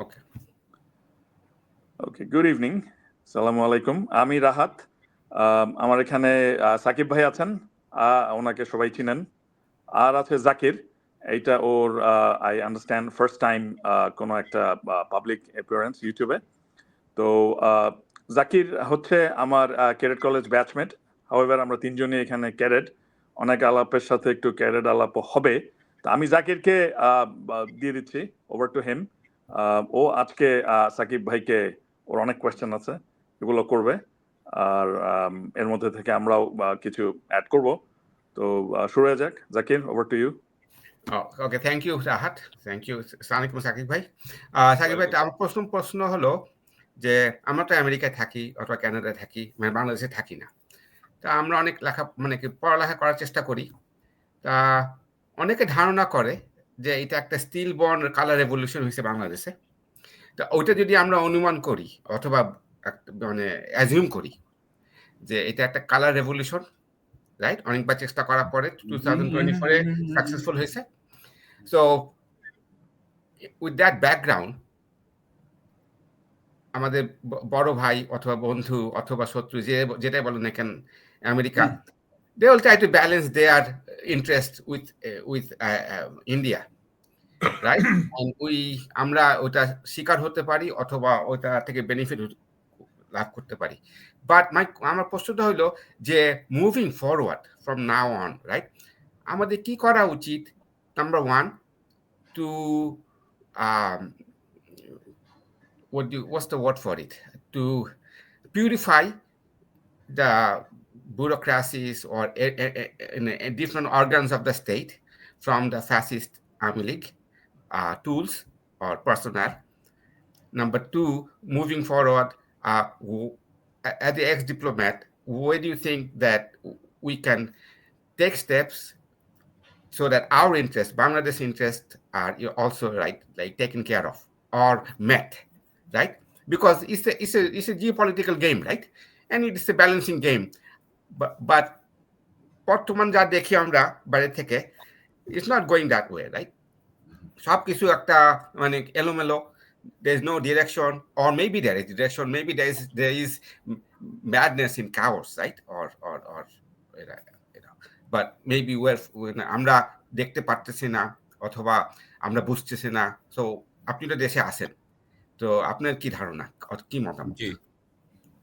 ওকে ওকে, good evening, সালামু আলাইকুম। আমি রাহাত। আমার এখানে সাকিব ভাই আছেন, ওনাকে সবাই চিনেন। আর আছে জাকির। এইটা ওর আই আন্ডারস্ট্যান্ড ফার্স্ট টাইম কোনো একটা পাবলিক অ্যাপিয়ারেন্স ইউটিউবে। তো জাকির হচ্ছে আমার ক্যাডেট কলেজ ব্যাচমেট। হাউএভার আমরা তিনজনই এখানে ক্যাডেট। অনেক আলাপের সাথে একটু ক্যাডেট আলাপ হবে। তো আমি জাকিরকে দিয়ে দিচ্ছি, ওভার টু হিম। ও আজকে সাকিব ভাইকে, ওর অনেক কোয়েশ্চেন আছে, এগুলো করবে। আর এর মধ্যে থেকে আমরাও কিছু অ্যাড করব। তো শুরু হয়ে যাক। Zakir, over to you. Okay, thank you Rahat, thank you. আসসালামু আলাইকুম সাকিব ভাই। সাকিব ভাই, আমার প্রশ্ন হলো যে আমরা তো আমেরিকায় থাকি অথবা কানাডায় থাকি, মানে বাংলাদেশে থাকি না। তা আমরা অনেক মানে কি পড়ালেখা করার চেষ্টা করি। তা অনেকে ধারণা করে যে এটা একটা স্টিল বর্ন কালার রেভলিউশন হয়েছে বাংলাদেশে। তা ওইটা যদি আমরা অনুমান করি অথবা মানে অ্যাজিউম করি যে এটা একটা কালার রেভলিউশন, রাইট, অনেকবার চেষ্টা করার পরে 2024-এ সাকসেসফুল হয়েছে। সো উইথ দ্যাট ব্যাকগ্রাউন্ড, আমাদের বড় ভাই অথবা বন্ধু অথবা শত্রু যেটাই বলেন না কেন, America, they will try to balance their interest with India, right? And আমরা ওটা শিকার হতে পারি অথবা ওটা থেকে বেনিফিট লাভ করতে পারি। বাট আমার প্রশ্নটা হলো যে moving forward from now on, right, আমাদের কি করা উচিত? Number one, two what's the word for it? To purify the bureaucracies or different organs of the state from the fascist Army League tools or personnel. Number two, moving forward, as the ex-diplomat, where do you think that we can take steps so that our interests, Bangladesh interests, are also like taken care of or met, right? Because it's a geopolitical game, right? And it's a balancing game. But বর্তমান যা দেখি আমরা বাইরে থেকে, it's not going that way, right? সব কিছু একটা মানে এলোমেলো, there is no direction, or maybe there is direction, maybe there is madness in chaos, right? Or but maybe আমরা দেখতে পারতেছি না অথবা আমরা বুঝতেছি না। সো আপনি তো দেশে আছেন, তো আপনার কি ধারণা, কি মতামত? জি,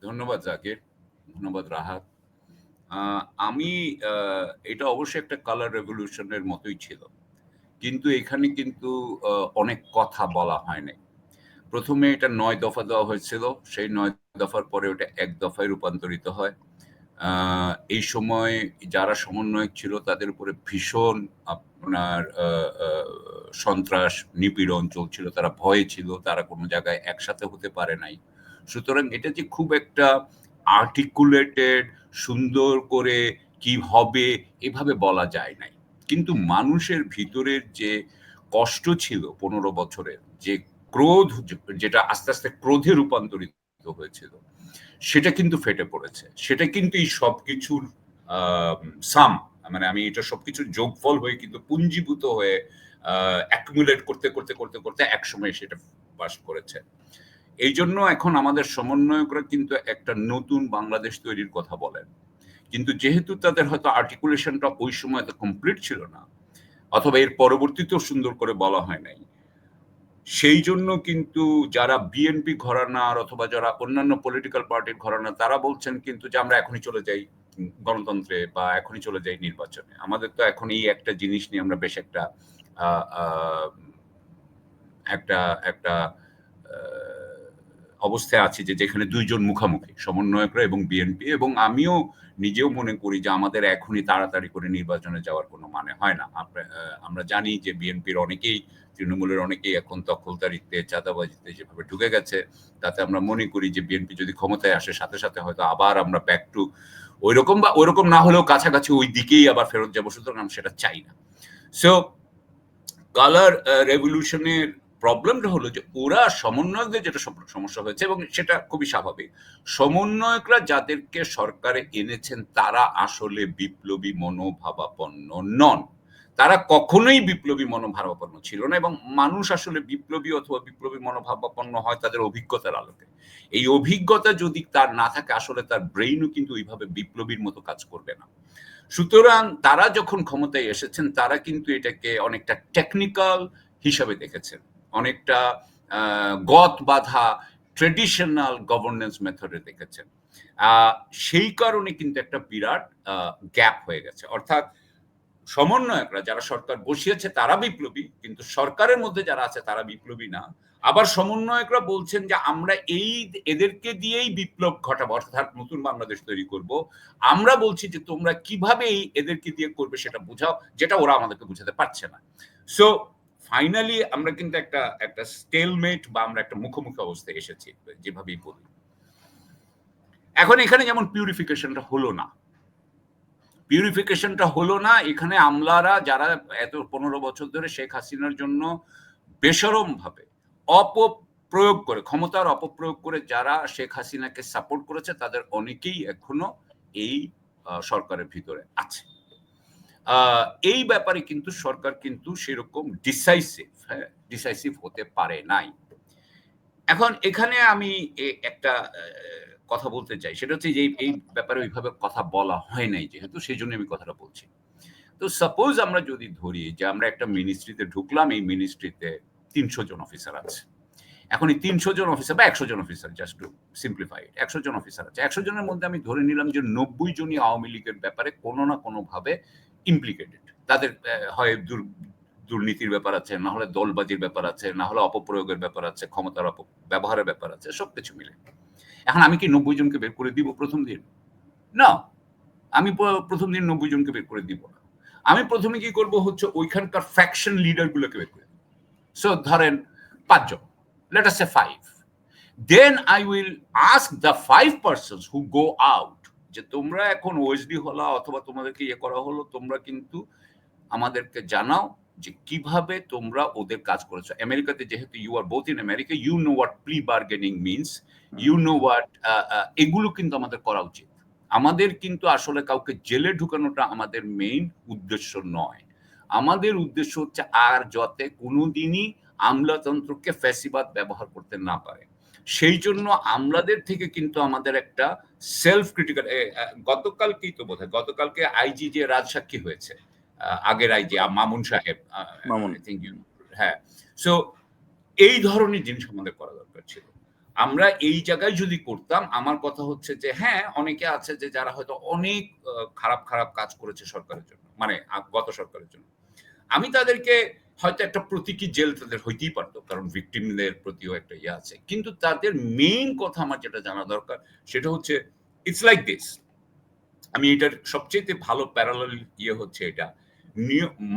ধন্যবাদ জাকির, ধন্যবাদ রাহাত। আমি এটা অবশ্যই একটা কালার রেভলিউশনের মতোই ছিল, কিন্তু এখানে কিন্তু অনেক কথা বলা হয় নাই। প্রথমে এটা 9 দফা দেওয়া হয়েছিল, সেই 9 দফার পরে ওটা 1 দফায় রূপান্তরিত হয়। এই সময় যারা সমন্বয়ক ছিল তাদের উপরে ভীষণ আপনার সন্ত্রাস নিপীড়ন চলছিল, তারা ভয়ে ছিল, তারা কোনো জায়গায় একসাথে হতে পারে নাই। সুতরাং এটা যে খুব একটা আর্টিকুলেটেড সুন্দর করে কি হবে এভাবে বলা যায় নাই। কিন্তু মানুষের ভিতরের যে কষ্ট ছিল 15 বছরের, যে ক্রোধ, যেটা আস্তে আস্তে ক্রোধে রূপান্তরিত হয়েছিল, সেটা কিন্তু ফেটে পড়েছে। সেটা কিন্তু এই সবকিছুর সাম, মানে আমি এটা সবকিছুর যোগফল হয়ে কিন্তু পুঞ্জীভূত হয়ে অ্যাকুমুলেট করতে করতে করতে করতে একসময় সেটা পাস করেছে। এই জন্য এখন আমাদের সমন্বয়করা কিন্তু একটা নতুন বাংলাদেশ তৈরির কথা বলেন, কিন্তু যেহেতু তাদের হয়তো আর্টিকুলেশনটা ওই সময় তো কমপ্লিট ছিল না, অথবা এর পরবর্তীতেও সুন্দর করে বলা হয় নাই, সেই জন্য কিন্তু যারা বিএনপি ঘরানার অথবা যারা অন্যান্য পলিটিক্যাল পার্টির ঘরানা, তারা বলছেন কিন্তু যে আমরা এখনই চলে যাই গণতন্ত্রে বা এখনই চলে যাই নির্বাচনে। আমাদের তো এখন এই একটা জিনিস নিয়ে আমরা বেশ একটা একটা একটা অবস্থায় আছি যে যেখানে দুইজন মুখামুখি, সমন্বয়করা এবং বিএনপি, এবং আমিও নিজেও মনে করি যে আমাদের এখনই তাড়াতাড়ি করে নির্বাচনে যাওয়ার কোনো মানে হয় না। আমরা জানি যে বিএনপির অনেকেই, তৃণমূলের অনেকেই এখন দখলদারিতে, চাঁদাবাজিতে যেভাবে ঢুকে গেছে, তাতে আমরা মনে করি যে বিএনপি যদি ক্ষমতায় আসে সাথে সাথে হয়তো আবার আমরা ব্যাক টু ওইরকম বা ওইরকম না হলেও কাছাকাছি ওই দিকেই আবার ফেরত যাবো। সুতরাং আমি সেটা চাই না। সো কালার রেভলিউশনের প্রবলেমটা হলো যে ওরা সমন্বয়কদের যেটা সমস্যা হয়েছে, এবং সেটা খুবই স্বাভাবিক, সমন্বয়করা যাদেরকে সরকারে এনেছেন তারা আসলে বিপ্লবী মনোভাবাপন্ন নন, তারা কখনোই বিপ্লবী মনোভাবাপন্ন ছিল না, এবং মানুষ আসলে বিপ্লবী অথবা বিপ্লবী মনোভাবাপন্ন হয় তাদের অভিজ্ঞতার আলোকে। এই অভিজ্ঞতা যদি তার না থাকে, আসলে তার ব্রেইনও কিন্তু ওইভাবে বিপ্লবীর মতো কাজ করবে না। সুতরাং তারা যখন ক্ষমতায় এসেছেন, তারা কিন্তু এটাকে অনেকটা টেকনিক্যাল হিসাবে দেখেছেন, অনেকটা গত বাধা ট্রেডিশনাল গভর্নেন্স মেথডে দেখেছেন। সেই কারণে কিন্তু একটা বিরাট গ্যাপ হয়ে গেছে। অর্থাৎ সমন্বয়করা যারা সরকার বসিয়েছে তারা বিপ্লবী, কিন্তু সরকারের মধ্যে যারা আছে তারা বিপ্লবী না। আবার সমন্বয়করা বলছেন যে আমরা এদেরকে দিয়েই বিপ্লব ঘটাবো, অর্থাৎ নতুন বাংলাদেশ তৈরি করব। আমরা বলছি যে তোমরা কিভাবে এদেরকে দিয়ে করবে সেটা বোঝাও, যেটা ওরা আমাদেরকে বোঝাতে পারছে না। সো ফাইনালি আমরা কিন্তু একটা স্টেলমেট বা আমরা একটা মুখোমুখি অবস্থায় এসেছি, যেভাবেই বলি। এখন এখানে যেমন পিউরিফিকেশনটা হলো না, এখানে আমলারা যারা এত 15 বছর ধরে শেখ হাসিনার জন্য বেশরম ভাবে অপপ্রয়োগ করে, ক্ষমতার অপপ্রয়োগ করে যারা শেখ হাসিনাকে সাপোর্ট করেছে, তাদের অনেকেই এখনো এই সরকারের ভিতরে আছে। এই ব্যাপারে কিন্তু সরকার কিন্তু সেরকম ডিসাইসিভ হতে পারে নাই। এখন এখানে আমি একটা কথা বলতে চাই, সেটা হচ্ছে যে এই ব্যাপারে ওইভাবে কথা বলা হয় নাই যেহেতু, সেই জন্য আমি কথাটা বলছি। তো সাপোজ আমরা যদি ধরি যে আমরা একটা মিনিস্ট্রিতে ঢুকলাম, এই মিনিস্ট্রিতে 300 জন অফিসার আছে। এখন এই 300 জন অফিসার বা 100 জন অফিসার, জাস্ট টু সিম্পলিফাই, 100 জন অফিসার আছে। 100 জনের মধ্যে আমি ধরে নিলাম যে 90 জনই আওয়ামী লীগের ব্যাপারে কোনো না কোনো ভাবে ইমপ্লিকেটেড। তাদের হয় দুর্নীতির ব্যাপার আছে, না হলে দলবাজির ব্যাপার আছে, না হলে অপপ্রয়োগের ব্যাপার আছে, ক্ষমতার ব্যবহারের ব্যাপার আছে, সবকিছু মিলে। এখন আমি কি 90 জনকে বের করে দিব প্রথম দিন? না, আমি প্রথম দিন 90 জনকে বের করে দিব না। আমি প্রথমে কি করব হচ্ছে ওইখানকার ফ্যাকশন লিডার গুলোকে বের করে দিব। সো ধরেন 5 জন, let us say 5. Then I will ask the 5 persons who go out যে তোমরা এখন ওএসডি হলো অথবা তোমাদেরকে করা হলো, তোমরা কিন্তু আমাদেরকে জানাও যে কিভাবে তোমরা ওদের কাজ করেছো। আমেরিকাতে যেহেতু you are both in America, you know what plea bargaining means, you know what, এগুলো কিন্তু আমাদের করা উচিত। আমাদের কিন্তু আসলে কাউকে জেলে ঢুকানোটা আমাদের মেইন উদ্দেশ্য নয়। আমাদের উদ্দেশ্য হচ্ছে আর যাতে কোনোদিনই আমলাতন্ত্রকে ফ্যাসিবাদ ব্যবহার করতে না পারে। সেই জন্য আমলাদের থেকে কিন্তু আমাদের একটা সেলফ ক্রিটিক্যাল, গতকালকেই তো বোধহয়, গতকালকে আইজি যে রাজসাক্ষী হয়েছে, আগের আইজি মামুন সাহেব, হ্যাঁ, সো এই ধরনের জিনিস আমাদের করা দরকার ছিল। আমরা এই জায়গায় যদি করতাম, আমার কথা হচ্ছে যে হ্যাঁ, অনেকে আছে যে যারা হয়তো অনেক খারাপ খারাপ কাজ করেছে সরকারের জন্য, মানে গত সরকারের জন্য, আমি তাদেরকে হয়তো একটা প্রতীকী জেল তাদের হইতেই পারতো, কারণ ভিকটিমদের প্রতিও একটা ইয়ে আছে, কিন্তু তাদের মেইন কথা আমার যেটা জানা দরকার সেটা হচ্ছে ইটস লাইক দিস। আমি এটার সবচেয়ে ভালো প্যারালাল ইয়ে হচ্ছে এটা,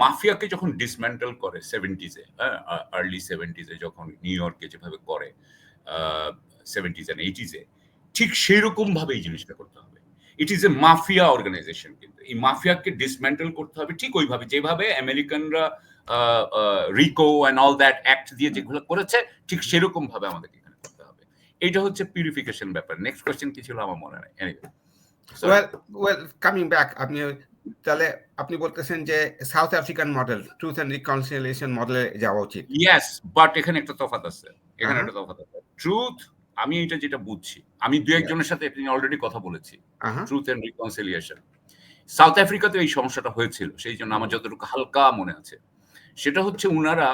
মাফিয়াকে যখন ডিসম্যান্টেল করে 70s এ, আর্লি 70s এ যখন নিউ ইয়র্কে যেভাবে করে 70s and 80s এ, ঠিক সেরকম ভাবে এই জিনিসটা করতে হবে। It is a mafia organization, কিন্তু এই মাফিয়াকে ডিসম্যান্টেল করতে হবে ঠিক ওইভাবে যেভাবে আমেরিকানরা Rico and all that act দিয়ে যেগুলো করেছে, ঠিক সেরকম ভাবে আমাদেরকে এখানে করতে হবে। এটা হচ্ছে পিউরিফিকেশন ব্যাপার। নেক্সট কোয়েশ্চেন কি ছিল আমার মনে নাই। এনিওয়ে, ওয়েল কামিং ব্যাক, তাহলে আপনি বলতেছেন যে South African model, truth and reconciliation মডেলে যাওয়া উচিত। ইয়েস, বাট এখানে একটা তফাৎ আছে, ট্রুথ, আমি এটা যেটা বুঝছি, আমি দু একজনের সাথে অলরেডি কথা বলেছি, ট্রুথ এন্ড রিকনসিলিয়েশন। সাউথ আফ্রিকাতে এই সমস্যাটা হয়েছিল, সেই জন্য আমার যতটুকু হালকা মনে আছে, সেটা হচ্ছে উনারা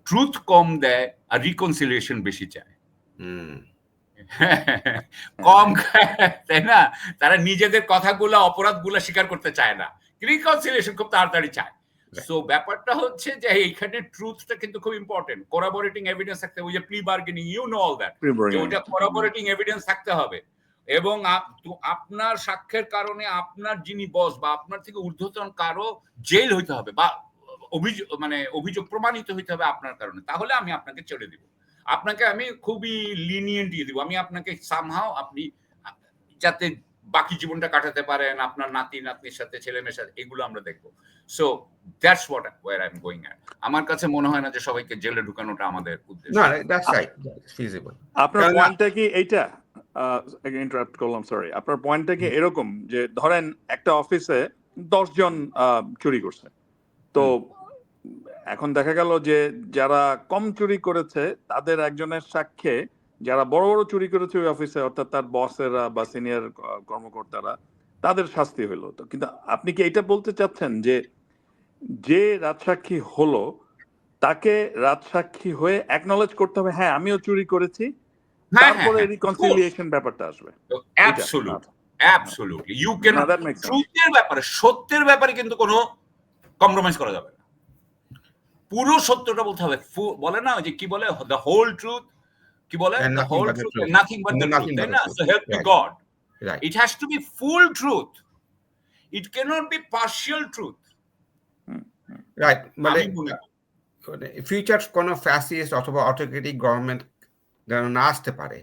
ট্রুথ কম দেয় আর রিকনসিলিয়েশন বেশি চায়। কম, তাই না? তারা নিজেদের কথাগুলো, অপরাধগুলো স্বীকার করতে চায় না, রিকনসিলিয়েশন খুব তাড়াতাড়ি চায়। সো ব্যাপারটা হচ্ছে যে এইখানে ট্রুথটা কিন্তু খুব ইম্পর্টেন্ট, কোরাবোরেটিং এভিডেন্স থাকতে হবে, ওই যে plea bargaining, you know all that, যে ওইটা কোরাবোরেটিং এভিডেন্স থাকতে হবে, এবং আপনার সাক্ষ্যের কারণে আপনার যিনি বস বা আপনার থেকে ঊর্ধ্বতন কারো জেল হইতে হবে বা অভিযোগ প্রমাণিত হইতে হবে আপনার কারণে, তাহলে আমি আপনাকে ছেড়ে দিব, আপনাকে আমি খুবই লিনিয়েন্ট দিয়ে দিব, আমি আপনাকে সামহাও আপনি যাতে বাকি জীবনটা কাটাতে পারেন আপনার নাতি নাতনির সাথে, ছেলে মেয়ের সাথে, এগুলো আমরা দেখবো। So that's what where I am going at. আমার কাছে মনে হয় না যে সবাইকে জেলে ঢুকানোটা আমাদের উদ্দেশ্য। না, দ্যাটস রাইট, ফিজিবল। আপনার পয়েন্টটা কি এইটা? ইন্টারাপ্ট করলাম, সরি। আপনার পয়েন্টটা কি এরকম যে ধরেন একটা অফিসে 10 জন চুরি করছে, তো এখন দেখা গেল যে যারা কম চুরি করেছে তাদের একজনের সাক্ষ্যে যারা বড় বড় চুরি করেছে ওই অফিসে, অর্থাৎ তার বসেরা বা সিনিয়র কর্মকর্তারা, তাদের শাস্তি হলো। তো কিন্তু আপনি কি এটা বলতে চাচ্ছেন যে যে রাজসাক্ষী হলো তাকে রাজসাক্ষী হয়ে অ্যাকনলেজ করতে হবে, হ্যাঁ আমিও চুরি করেছি, তারপরে রিকনসিলিয়েশন ব্যাপারটা আসবে? অ্যাবসলিউটলি ইউ ক্যান ট্রুথের ব্যাপারে, সত্যের ব্যাপারে কিন্তু কোনো কম্প্রোমাইজ করা যাবে না, পুরো সত্যটা বলতে হবে। বলে না যে কি বলে, দ্য হোল ট্রুথ, কি বলে, the whole truth and nothing but the truth, তাই না? So help me God, it has to be full truth, it can't be partial truth, right? মানে ফিউচার কোন ফ্যাসিস্ট অথবা অটোক্রেটিক গভর্নমেন্ট যেন না আসতে পারে,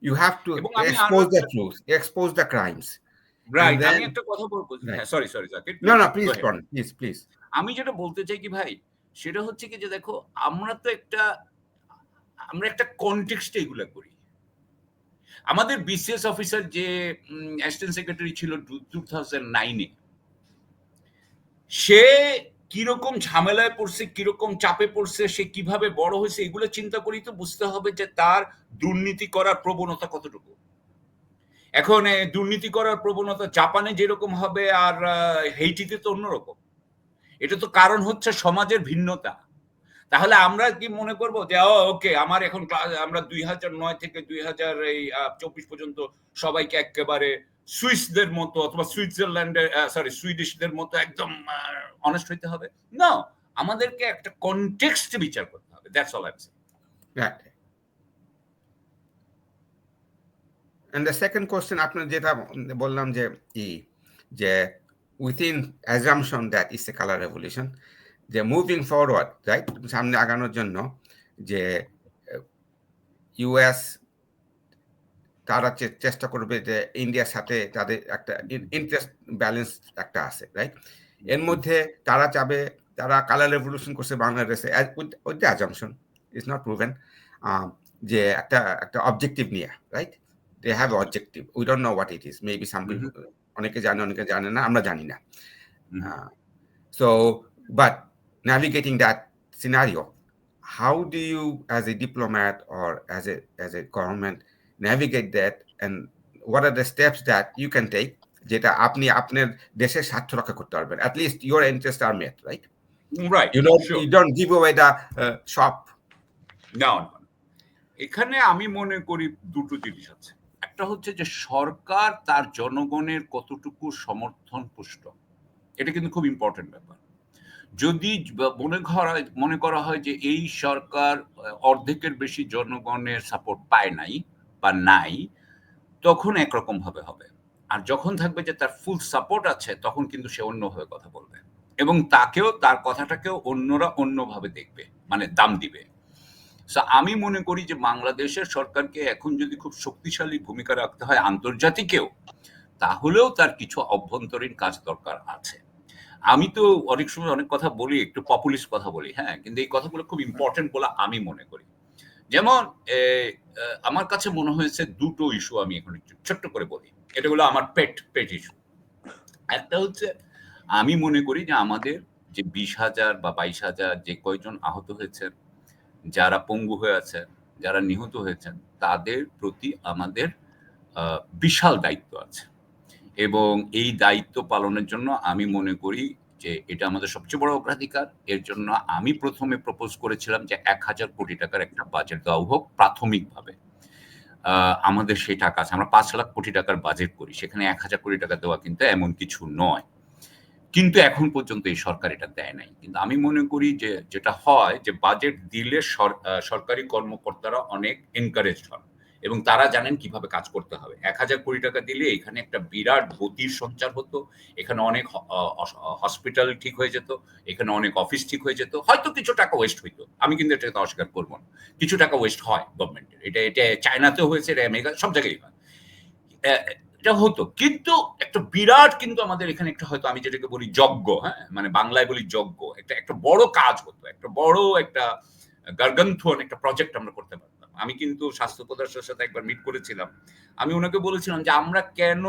you have to expose the truth, expose the crimes, right? আমি একটা কথা বলবো, হ্যাঁ সরি জাকির, না প্লিজ। আমি যেটা বলতে চাই কি ভাই, সেটা হচ্ছে কি যে দেখো, আমরা একটা কনটেক্সটে এগুলা করি। আমাদের বিসিএস অফিসার যে অ্যাসিস্ট্যান্ট সেক্রেটারি ছিল 2009-এ, সে কিরকম ঝামেলায় পড়ছে, কিরকম চাপে পড়ছে, সে কিভাবে বড় হয়েছে, এগুলো চিন্তা করি তো বুঝতে হবে যে তার দুর্নীতি করার প্রবণতা কতটুকু। এখন দুর্নীতি করার প্রবণতা জাপানে যেরকম হবে আর হেইটিতে তো অন্যরকম। এটা তো কারণ হচ্ছে সমাজের ভিন্নতা। তাহলে আমরা কি মনে করব যে ওকে, আমার এখন আমরা 2009 থেকে 2024 পর্যন্ত সবাইকে একেবারে সুইসদের মতো অথবা সুইজারল্যান্ডের সুইডিশদের মতো একদম অনেস্ট হইতে হবে? না, আমাদেরকে একটা কনটেক্সট বিচার করতে হবে, that's all I am saying. Right. And the second question, আপনার যেটা বললাম যে within assumption that is a color revolution, যে মুভিং ফরওয়ার্ড, রাইট, সামনে আগানোর জন্য যে ইউএস তারা চেষ্টা করবে যে ইন্ডিয়ার সাথে তাদের একটা ইন্টারেস্ট ব্যালেন্স একটা আছে, রাইট? এর মধ্যে তারা চাবে, তারা কালার রেভলিউশন করছে বাংলাদেশে with the assumption, it's not proven, যে একটা অবজেক্টিভ নিয়ে, right? They have objective. We don't know what it is. Maybe some people, অনেকে জানে, অনেকে জানে না, আমরা জানি না। So, but navigating that scenario, how do you, as a diplomat or as a government, navigate that, and what are the steps that you can take যেটা আপনি আপনার দেশের স্বার্থ রক্ষা করতে পারবেন? At least your interests are met, right? Right. You don't give away the shop. No. এখানে আমি মনে করি দুটো জিনিস আছে। একটা হচ্ছে যে সরকার তার জনগণের কতটুকু সমর্থন পুষ্ট, এটা কিন্তু খুব ইম্পর্টেন্ট ব্যাপার। যদি মনে করা হয় যে এই সরকার অর্ধেকের বেশি জনগণের সাপোর্ট পায় নাই বা নাই, তখন একরকম ভাবে হবে। আর যখন থাকবে যে তার ফুল সাপোর্ট আছে, তখন কিন্তু সে অন্যভাবে কথা বলবে এবং তার কথাটাকেও অন্যরা অন্যভাবে দেখবে, মানে দাম দিবে। আমি মনে করি যে বাংলাদেশের সরকারকে এখন যদি খুব শক্তিশালী ভূমিকা রাখতে হয় আন্তর্জাতিকেও, তাহলেও তার কিছু অভ্যন্তরীণ কাজ দরকার আছে। আমি তো অনেক সময় অনেক কথা বলি, একটু পপুলিস্ট কথা বলি, হ্যাঁ, কিন্তু এই কথাগুলো খুব ইম্পর্টেন্ট বলে আমি মনে করি। যেমন আমার কাছে মনে হয়েছে দুটো ইস্যু, আমি এখন একটু ছোট্ট করে বলি, এটা হলো আমার পেট ইস্যু। একটা হচ্ছে, আমি মনে করি যে আমাদের যে 20,000 বা 22,000 যে কয়জন আহত হয়েছেন, যারা পঙ্গু হয়ে আছেন, যারা নিহত হয়েছেন, তাদের প্রতি আমাদের বিশাল দায়িত্ব আছে এবং এই দায়িত্ব পালনের জন্য আমি মনে করি যে এটা আমাদের সবচেয়ে বড় অগ্রাধিকার। এর জন্য আমি প্রথমে প্রপোজ করেছিলাম যে 1,000 কোটি টাকার একটা বাজেট দেওয়া হোক প্রাথমিকভাবে। আমাদের সেই টাকা আছে, আমরা 5 লাখ কোটি টাকার বাজেট করি, সেখানে 1,000 কোটি টাকা দেওয়া কিন্তু এমন কিছু নয়, কিন্তু এখন পর্যন্ত এই সরকার এটা দেয় নাই। কিন্তু আমি মনে করি যে যেটা হয় যে বাজেট দিলে সরকারি কর্মকর্তারা অনেক এনকারেজড হন এবং তারা জানেন কিভাবে কাজ করতে হবে। 1,000 কোটি টাকা দিলে এখানে একটা বিরাট গতির সঞ্চার হতো, এখানে অনেক হসপিটাল ঠিক হয়ে যেত, এখানে অনেক অফিস ঠিক হয়ে যেত। হয়তো কিছু টাকা ওয়েস্ট হইতো, আমি কিন্তু এটাকে অস্বীকার করবো না, কিছু টাকা ওয়েস্ট হয় গভর্নমেন্টের, এটা চায়নাতেও হয়েছে, এটা আমেরিকা, সব জায়গায় হয়, এটা হতো। কিন্তু একটা বিরাট, কিন্তু আমাদের এখানে একটা, হয়তো আমি যেটাকে বলি যজ্ঞ, হ্যাঁ, মানে বাংলায় বলি যজ্ঞ, একটা বড় কাজ হতো, একটা বড় একটা গার্গান্থন একটা প্রজেক্ট আমরা করতে পারতাম। আমি কিন্তু স্বাস্থ্য উপদেষ্টার সাথে একবার মিট করেছিলাম, আমি ওনাকে বলেছিলাম যে আমরা কেন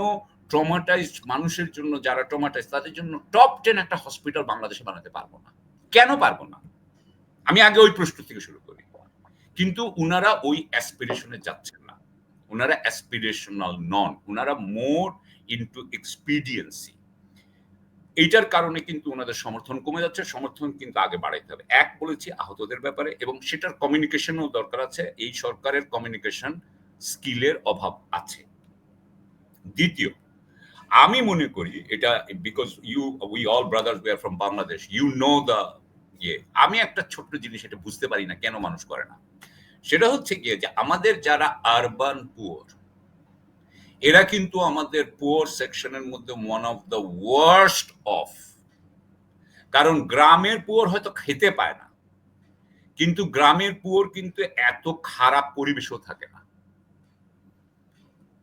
ট্রমাটাইজড মানুষের জন্য, যারা ট্রমাটাইজ তাদের জন্য টপ 10 একটা হসপিটাল বাংলাদেশে বানাতে পারবো না। কেন পারবো না? আমি আগে ওই প্রশ্ন থেকে শুরু করি। কিন্তু উনারা ওই অ্যাসপিরেশনে যাচ্ছেন না, উনারা অ্যাসপিরেশনাল নন, উনারা মোর ইনটু এক্সপিডিয়েন্সি। এইটার কারণে কিন্তু ওনাদের সমর্থন কমে যাচ্ছে। সমর্থন কিন্তু আগে বাড়াইতে হবে। এক বলেছি আহতদের ব্যাপারে, এবং সেটার কমিউনিকেশনও দরকার আছে। এই সরকারের কমিউনিকেশন স্কিলের অভাব আছে। দ্বিতীয়, আমি মনে করি এটা because we all brothers, we are from Bangladesh, you know the আমি একটা ছোট্ট জিনিস এটা বুঝতে পারি না কেন মানুষ করে না। সেটা হচ্ছে গিয়ে যে আমাদের যারা আরবান পুয়ার, এরা কিন্তু আমাদের পুয়ার সেকশনের মধ্যে one of the worst of. কারণ গ্রামের পুয়ার হয়তো খেতে পায় না, কিন্তু গ্রামের পুয়ার কিন্তু এত খারাপ পরিবেশও থাকে না।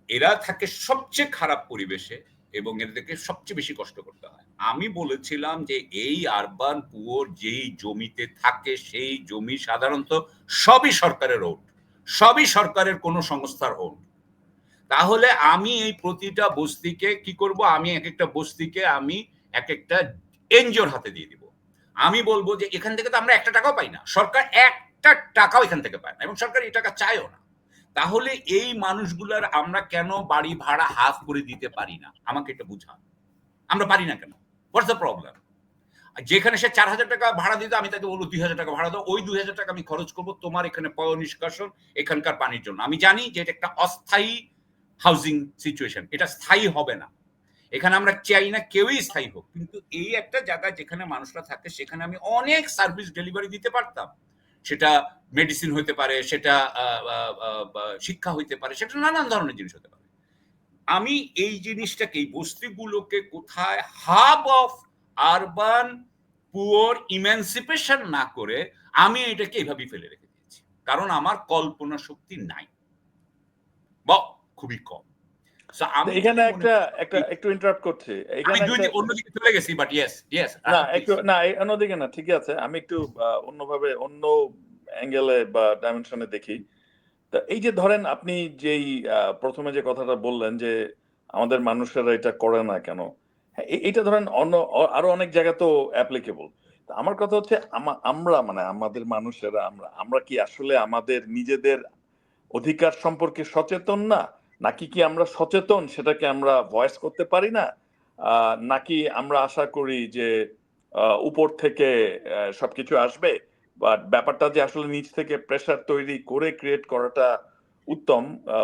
এরা থাকে সবচেয়ে খারাপ পরিবেশে এবং এদেরকে সবচেয়ে বেশি কষ্ট করতে হয়। আমি বলেছিলাম যে এই আরবান পুয়ার যেই জমিতে থাকে সেই জমি সাধারণত সবই সরকারের ওন, সবই সরকারের কোনো সংস্থার ওন। তাহলে আমি এই প্রতিটা বস্তিকে কি করব? আমি এক একটা বস্তিকে আমি এক একটা এনজিওর হাতে দিয়ে দিব। আমি বলবো যে এখান থেকে তো আমরা একটা টাকাও পাই না, সরকার একটা টাকাও এখান থেকে পায় না, এবং সরকার এই টাকা চায়ও না। তাহলে এই মানুষগুলার আমরা কেন বাড়ি ভাড়া হাফ করে দিতে পারি না? আমাকে এটা বুঝান, আমরা পারি না কেন? What's the problem? যেখানে সে 4,000 টাকা ভাড়া দিত, আমি তাকে বলবো 2,000 টাকা ভাড়া দাও, ওই 2,000 টাকা আমি খরচ করবো তোমার এখানে পয় নিষ্কাশন, এখানকার পানির জন্য। আমি জানি যে এটা একটা অস্থায়ী হাউজিং সিচুয়েশন, এটা স্থায়ী হবে না। এখানে আমরা চাই না কেউই স্থায়ী হোক, কিন্তু এই একটা জায়গা যেখানে মানুষরা থাকে সেখানে আমি অনেক সার্ভিস ডেলিভারি দিতে পারতাম। সেটা মেডিসিন হইতে পারে, সেটা শিক্ষা হইতে পারে, সেটা নানান ধরনের জিনিস হতে পারে। আমি এই জিনিসটাকে, এই বস্তিগুলোকে কোথায় hub of urban poor emancipation না করে আমি এটাকে এভাবেই ফেলে রেখে দিয়েছি, কারণ আমার কল্পনা শক্তি নাই বা খুবই কম। এখানে একটু ইন্টারাপ্ট করছি, আমি অন্যদিকে চলে গেছি, বাট না অন্যদিকে না, ঠিক আছে, আমি একটু অন্যভাবে অন্য অ্যাঙ্গেলে বা ডাইমেনশনে দেখি। তা এই যে ধরেন আপনি যেই প্রথমে যে কথাটা বললেন যে আমাদের মানুষেরা এটা করে না কেন, এইটা ধরেন আরো অনেক জায়গা তো অ্যাপ্লিকেবল। আমার কথা হচ্ছে আমরা মানে আমাদের মানুষেরা আমরা কি আসলে আমাদের নিজেদের অধিকার সম্পর্কে সচেতন না, নাকি কি আমরা সচেতন সেটাকে আমরা ভয়েস করতে পারি না, নাকি আমরা আশা করি যে উপর থেকে সবকিছু আসবে, বা ব্যাপারটা যে আসলে নিচ থেকে প্রেসার তৈরি করে ক্রিয়েট করাটা উত্তম,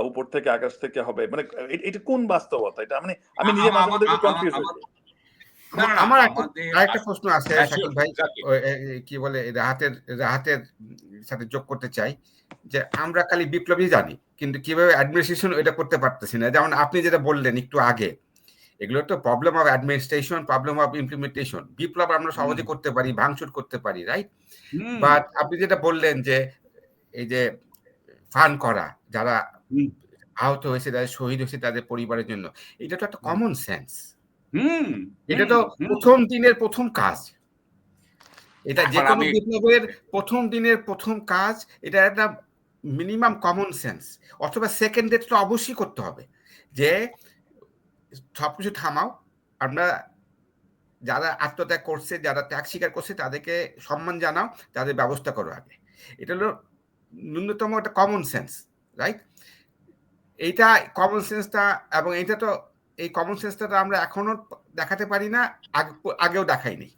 উপর থেকে আকাশ থেকে হবে, মানে এটা কোন বাস্তবতা? এটা মানে আমি নিজে মাঝে মধ্যে একটু কনফিউজ হই। আমার আরেকটা প্রশ্ন আছে সাকিব ভাই, কি বলে রাহাতের সাথে যোগ করতে চাই, যে আমরা খালি বিপ্লবী জানি, কিন্তু কিভাবে অ্যাডমিনিস্ট্রেশন এটা করতে পারতেছি না। যেমন আপনি যেটা বললেন একটু আগে, এগুলো তো problem of administration, problem of implementation. বিপ্লব আমরা সহজে করতে পারি, ভাঙচুর করতে পারি, রাইট? বাট আপনি যেটা বললেন যে এই যে ফান্ড করা, যারা আহত হয়েছে, যারা শহীদ হয়েছে, তাদের পরিবারের জন্য, এটা তো একটা কমন সেন্স। এটা তো প্রথম দিনের প্রথম কাজ, এটা যে কোনো বিপ্লবের প্রথম দিনের প্রথম কাজ, এটা একটা মিনিমাম কমন সেন্স। অথবা সেকেন্ড ডেট তো অবশ্যই করতে হবে, যে সবকিছু থামাও, আমরা যারা আত্মত্যাগ করছে, যারা ত্যাগ স্বীকার করছে, তাদেরকে সম্মান জানাও, তাদের ব্যবস্থা করো আগে। এটা হলো ন্যূনতম একটা কমন সেন্স, রাইট? এইটা কমন সেন্সটা, এবং এইটা তো এই কমন সেন্সটা তো আমরা এখনো দেখাতে পারি না, আগেও দেখাইনি।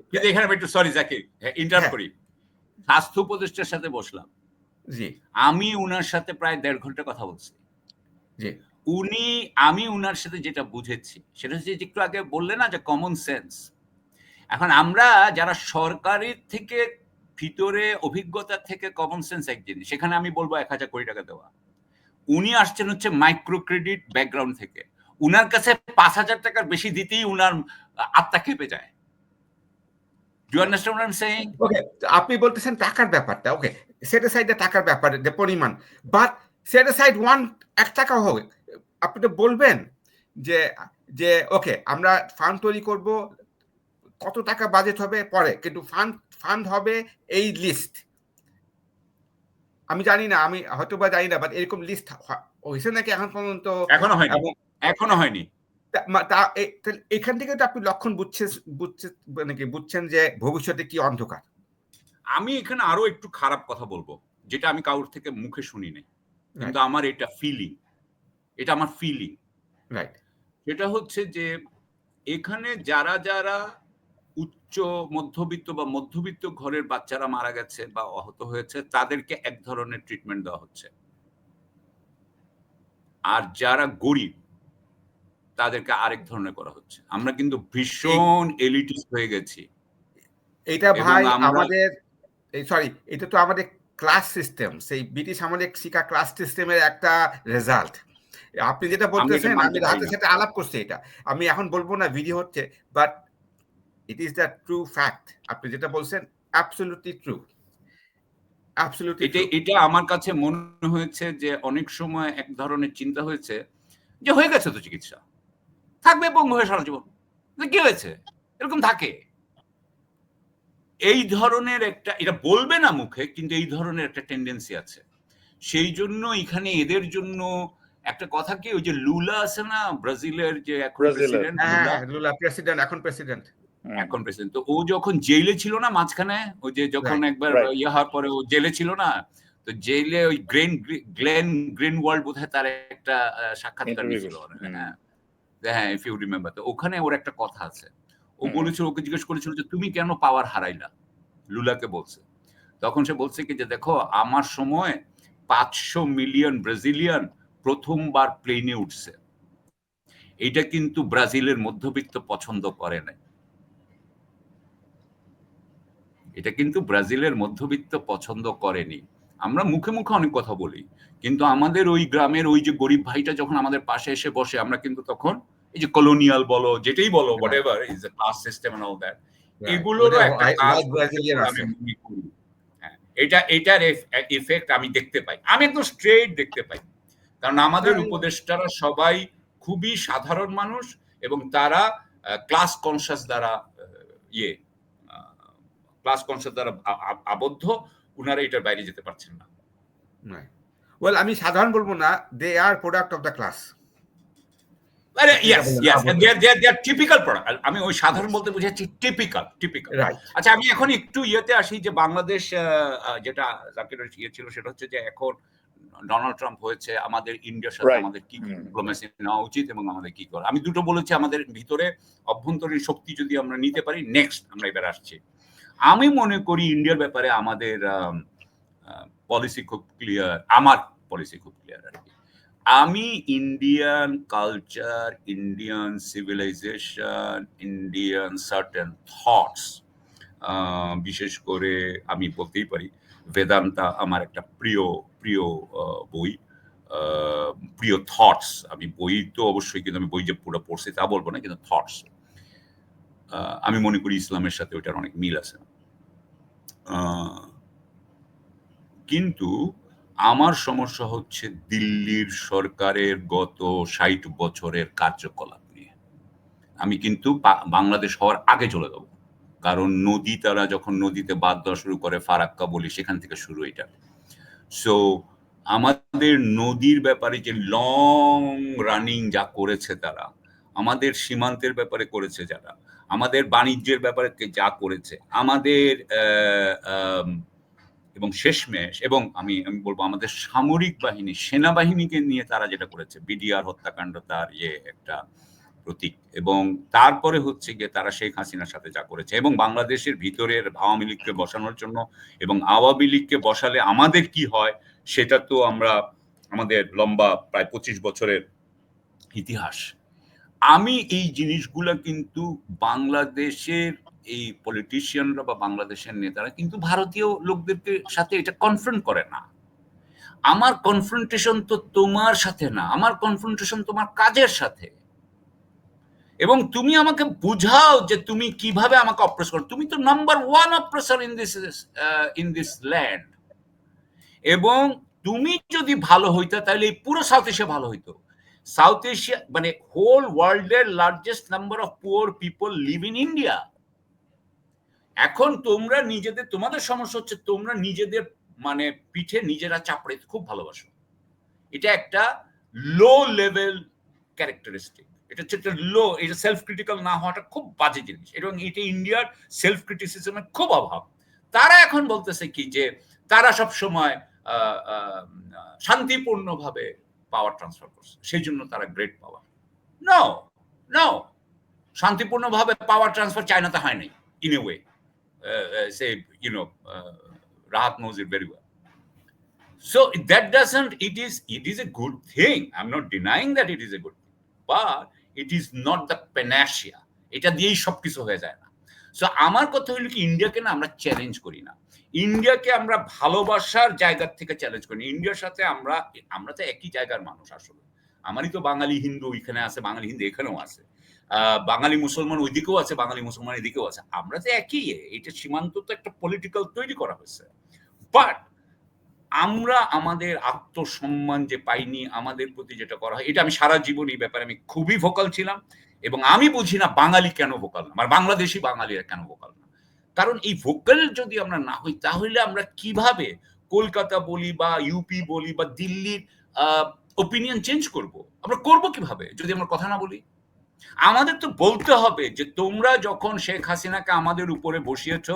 কিন্তু এখানে একটু সরি জাকির, ইন্টারাপ্ট করি। স্বাস্থ্য উপদেষ্টার সাথে বসলাম, জি, আমি উনার সাথে প্রায় 1.5 ঘন্টা কথা বলছি। জি, আমি উনার সাথে যেটা বুঝেছি সেটা হচ্ছে যে একটু আগে বললে না যে কমন সেন্স। এখন আমরা যারা সরকারের থেকে ভিতরে অভিজ্ঞতা থেকে কমন সেন্স এক জিনিস, সেখানে আমি বলবো 1,000 কোটি টাকা দেওয়া। উনি আসছেন হচ্ছে মাইক্রো ক্রেডিট ব্যাকগ্রাউন্ড থেকে, উনার কাছে 5,000 টাকার বেশি দিতেই উনার আত্মা কেঁপে যায়। Do you understand what I'm saying? ওকে, আপনি বলতেছেন টাকার ব্যাপারটা, ওকে, সেট অ্যাসাইড টাকার ব্যাপার, যে পরিমাণ, বাট সেট অ্যাসাইড 1 টাকা হোক, আপনি তো বলবেন যে যে ওকে আমরা ফান্ড তৈরি করব, কত টাকা বাজেট হবে পরে, কিন্তু ফান্ড হবে এই লিস্ট। আমি জানি না, আমি হয়তো বা জানি না, বাট এরকম লিস্ট হয়েছে নাকি এখন পর্যন্ত? এখনো হয়নি। এখান থেকে তো আপনি লক্ষণ বুঝছেন যে ভবিষ্যতে কি অন্ধকার। আমি এখানে আরো একটু খারাপ কথা বলবো, যেটা আমি কারোর থেকে মুখে শুনি নাই, কিন্তু আমার এটা ফিলিং, এটা আমার ফিলিং। রাইট। সেটা হচ্ছে যে এখানে যারা যারা উচ্চ মধ্যবিত্ত বা মধ্যবিত্ত ঘরের বাচ্চারা মারা গেছে বা আহত হয়েছে, তাদেরকে এক ধরনের ট্রিটমেন্ট দেওয়া হচ্ছে, আর যারা গরিব তাদেরকে আরেক ধরনের করা হচ্ছে। আমরা কিন্তু ভীষণ এলিটিস্ট হয়ে গেছি। এটা এবং ভাই আমরা আমাদের সরি, এটা তো আমাদের ক্লাস সিস্টেম, সেই ব্রিটিশ আমলের শিক্ষা ক্লাস সিস্টেমের একটা রেজাল্ট। আপনি যেটা আমি এটা বলতেছেন, আমি মানতে পারি রাহাতের না। সাথে আলাপ করছি, এটা আমি এখন বলবো না, ভিডিও হচ্ছে, but it is the true fact. আপনি যেটা বলছেন অ্যাবসলিউটলি ট্রু, অ্যাবসলিউটলি ট্রু। এটা আমার কাছে মনে হয়েছে যে অনেক সময় এক ধরনের চিন্তা হয়েছে যে হয়ে গেছে তো চিকিৎসা, থাকবে পঙ্গু হয়ে সারা জীবন, কি হয়েছে, এরকম থাকে। এই ধরনের একটা, এটা বলবে না মুখে, কিন্তু এই ধরনের একটা টেন্ডেন্সি আছে। সেই জন্য এখানে এদের জন্য একটা কথা কি, ওই যে লুলা আছে না, ব্রাজিলের যে এখন প্রেসিডেন্ট, লুলা প্রেসিডেন্ট, এখন প্রেসিডেন্ট। তো ও যখন জেলে ছিল না মাঝখানে, ওই যে যখন একবার ইয়ে হওয়ার পরে ও জেলে ছিল না, তো জেলে ওই গ্লেন গ্রিনওয়াল্ড বোধহয় তার একটা সাক্ষাৎকার নিয়েছিল। হ্যাঁ, ইফ ইউ রিমেম্বার। তো ওখানে ওর একটা কথা আছে, ও বলেছিল, ওকে জিজ্ঞেস করেছিল যে তুমি কেন পাওয়ার হারাইলা, লুলাকে বলছে। তখন সে বলছে কি যে দেখো, আমার সময় 500 মিলিয়ন ব্রাজিলিয়ান প্রথমবার প্লেনে উঠছে, এটা কিন্তু ব্রাজিলের মধ্যবিত্ত পছন্দ করে নাই, এটা কিন্তু ব্রাজিলের মধ্যবিত্ত পছন্দ করেনি। আমরা মুখে মুখে অনেক কথা বলি, কিন্তু আমাদের ওই গ্রামের ওই যে গরিব ভাইটা যখন আমাদের পাশে এসে বসে, আমরা কিন্তু তখন এই যে কলোনিয়াল বলো, যেটাই বলো, whatever is the class system and all that, এগুলোরও একটা কাজ আমি মনে করি। হ্যাঁ, এটার ইফেক্ট আমি দেখতে পাই, আমি একদম স্ট্রেট দেখতে পাই। কারণ আমাদের উপদেষ্টারা সবাই খুবই সাধারণ মানুষ, এবং তারা ক্লাস কনসাস দ্বারা ক্লাস কনসাস দ্বারা আবদ্ধ, উনারা এটার বাইরে যেতে পারছেন না। ওয়েল, আমি সাধারণ বলবো না, they are product of the class. Typical product. আমি ওই সাধারণ বলতে বুঝাচ্ছি টিপিক্যাল। আচ্ছা, আমি এখন একটু ইয়েতে আসি, যে বাংলাদেশ যেটা জাকিরের ইয়ে ছিল, সেটা হচ্ছে যে এখন ডোনাল্ড ট্রাম্প হয়েছে, আমাদের ইন্ডিয়ার সাথে আমাদের কি ডিপ্লোমেসি নেওয়া উচিত এবং আমাদের কি করা। আমি দুটো বলেছি, আমাদের ভিতরে অভ্যন্তরীণ শক্তি যদি আমরা নিতে পারি, নেক্সট আমরা এবার আসছি। আমি মনে করি ইন্ডিয়ার ব্যাপারে আমাদের পলিসি খুব ক্লিয়ার, আমার পলিসি খুব ক্লিয়ার আর কি। আমি Indian culture, Indian civilization, Indian certain thoughts, বিশেষ করে আমি বলতেই পারি বেদান্তা আমার একটা প্রিয় বই, প্রিয় থটস। আমি বই তো অবশ্যই, কিন্তু আমি বই যে পুরো পড়ছি তা বলবো না, কিন্তু থটস আমি মনে করি ইসলামের সাথে ওইটার অনেক মিল আছে। কিন্তু আমার সমস্যা হচ্ছে দিল্লির সরকারের গত 60 বছরের কার্যকলাপ নিয়ে। আমি কিন্তু বাংলাদেশ হওয়ার আগে চলে যাব, কারণ নদী, তারা যখন নদীতে বাঁধ দেওয়া শুরু করে, ফারাক্কা বলি, সেখান থেকে শুরু এটা। সো আমাদের নদীর ব্যাপারে যে লং রানিং যা করেছে তারা, আমাদের সীমান্তের ব্যাপারে করেছে যারা, আমাদের বাণিজ্যের ব্যাপারে যা করেছে, আমাদের এবং শেষমেশ, এবং আমি বলবো আমাদের সামরিক বাহিনী, সেনাবাহিনীকে নিয়ে তারা যেটা করেছে, বিডিআর হত্যাকাণ্ড তার একটা প্রতীক। এবং তারপরে হচ্ছে গিয়ে তারা শেখ হাসিনার সাথে যা করেছে, এবং বাংলাদেশের ভিতরের আওয়ামী লীগকে বসানোর জন্য, এবং আওয়ামী লীগকে বসালে আমাদের কি হয় সেটা তো আমরা, আমাদের লম্বা প্রায় 25 বছরের ইতিহাস। আমি এই জিনিসগুলা কিন্তু বাংলাদেশের এই পলিটিশিয়ানরা বা বাংলাদেশের নেতারা কিন্তু ভারতীয় লোকদেরকে সাথে এটা কনফ্রন্ট করে না। আমার কনফ্রন্টেশন তো তোমার সাথে না, আমার কনফ্রন্টেশন তোমার কাজের সাথে। এবং তুমি আমাকে বুঝাও যে তুমি কিভাবে আমাকে অপ্রেস করো। তুমি তো নাম্বার 1 অপ্রেসার ইন দিস ল্যান্ড। এবং তুমি যদি ভালো হইতা, তাহলে এই পুরো সাউথ এশিয়া ভালো হইতো। সাউথ এশিয়া মানে হোল ওয়ার্ল্ডের largest number of poor people live in India. এখন তোমরা নিজেদের, তোমাদের সমস্যা হচ্ছে তোমরা নিজেদের মানে পিঠে নিজেরা চাপড়ে খুব ভালোবাসো। এটা একটা লো লেভেল ক্যারেক্টারিস্টিক। এটা হচ্ছে একটা লো, এটা সেলফ ক্রিটিক্যাল না হওয়াটা খুব বাজে জিনিস, এবং এটা ইন্ডিয়ার সেলফ ক্রিটিসিজমের খুব অভাব। তারা এখন বলতেছে কি যে তারা সব সময় শান্তিপূর্ণভাবে পাওয়ার ট্রান্সফার করছে, সেই জন্য তারা গ্রেট পাওয়ার। নো নো, শান্তিপূর্ণভাবে পাওয়ার ট্রান্সফার চায়নাতে হয় নাই in a way, say Rahat knows it very well. So that doesn't, it is a good thing. I'm not denying that it is a good thing, but it is not the panacea. এটা দিয়েই সবকিছু হয়ে যায় না। So আমার কথা হলো কি, ইন্ডিয়াকে না আমরা চ্যালেঞ্জ করি না, ইন্ডিয়াকে আমরা ভালোবাসার জায়গা থেকে চ্যালেঞ্জ করি। ইন্ডিয়ার সাথে আমরা তো একই জায়গার মানুষ আসলে। আমারই তো বাঙালি হিন্দু এখানে আছে, বাঙালি হিন্দু এখানেও আছে, বাঙালি মুসলমান ওইদিকেও আছে, বাঙালি মুসলমান এদিকেও আছে, আমরা তো একই। এটা সীমান্ত তো একটা পলিটিক্যাল তৈরি করা হয়েছে, বাট আমরা আমাদের আত্মসম্মান যে পাইনি, আমাদের প্রতি যেটা করা হয়, এটা আমি সারা জীবন এই ব্যাপারে আমি খুবই ভোকাল ছিলাম, এবং আমি বুঝি না বাঙালি কেন ভোকাল না, আর বাংলাদেশি বাঙালিরা কেন ভোকাল না। কারণ এই ভোকাল যদি আমরা না হই, তাহলে আমরা কিভাবে কলকাতা বলি বা ইউপি বলি বা দিল্লির ওপিনিয়ন চেঞ্জ করব? আমরা করবো কিভাবে যদি আমরা কথা না বলি? আমাদের তো বলতে হবে যে তোমরা যখন শেখ হাসিনাকে আমাদের উপরে বসিয়েছ,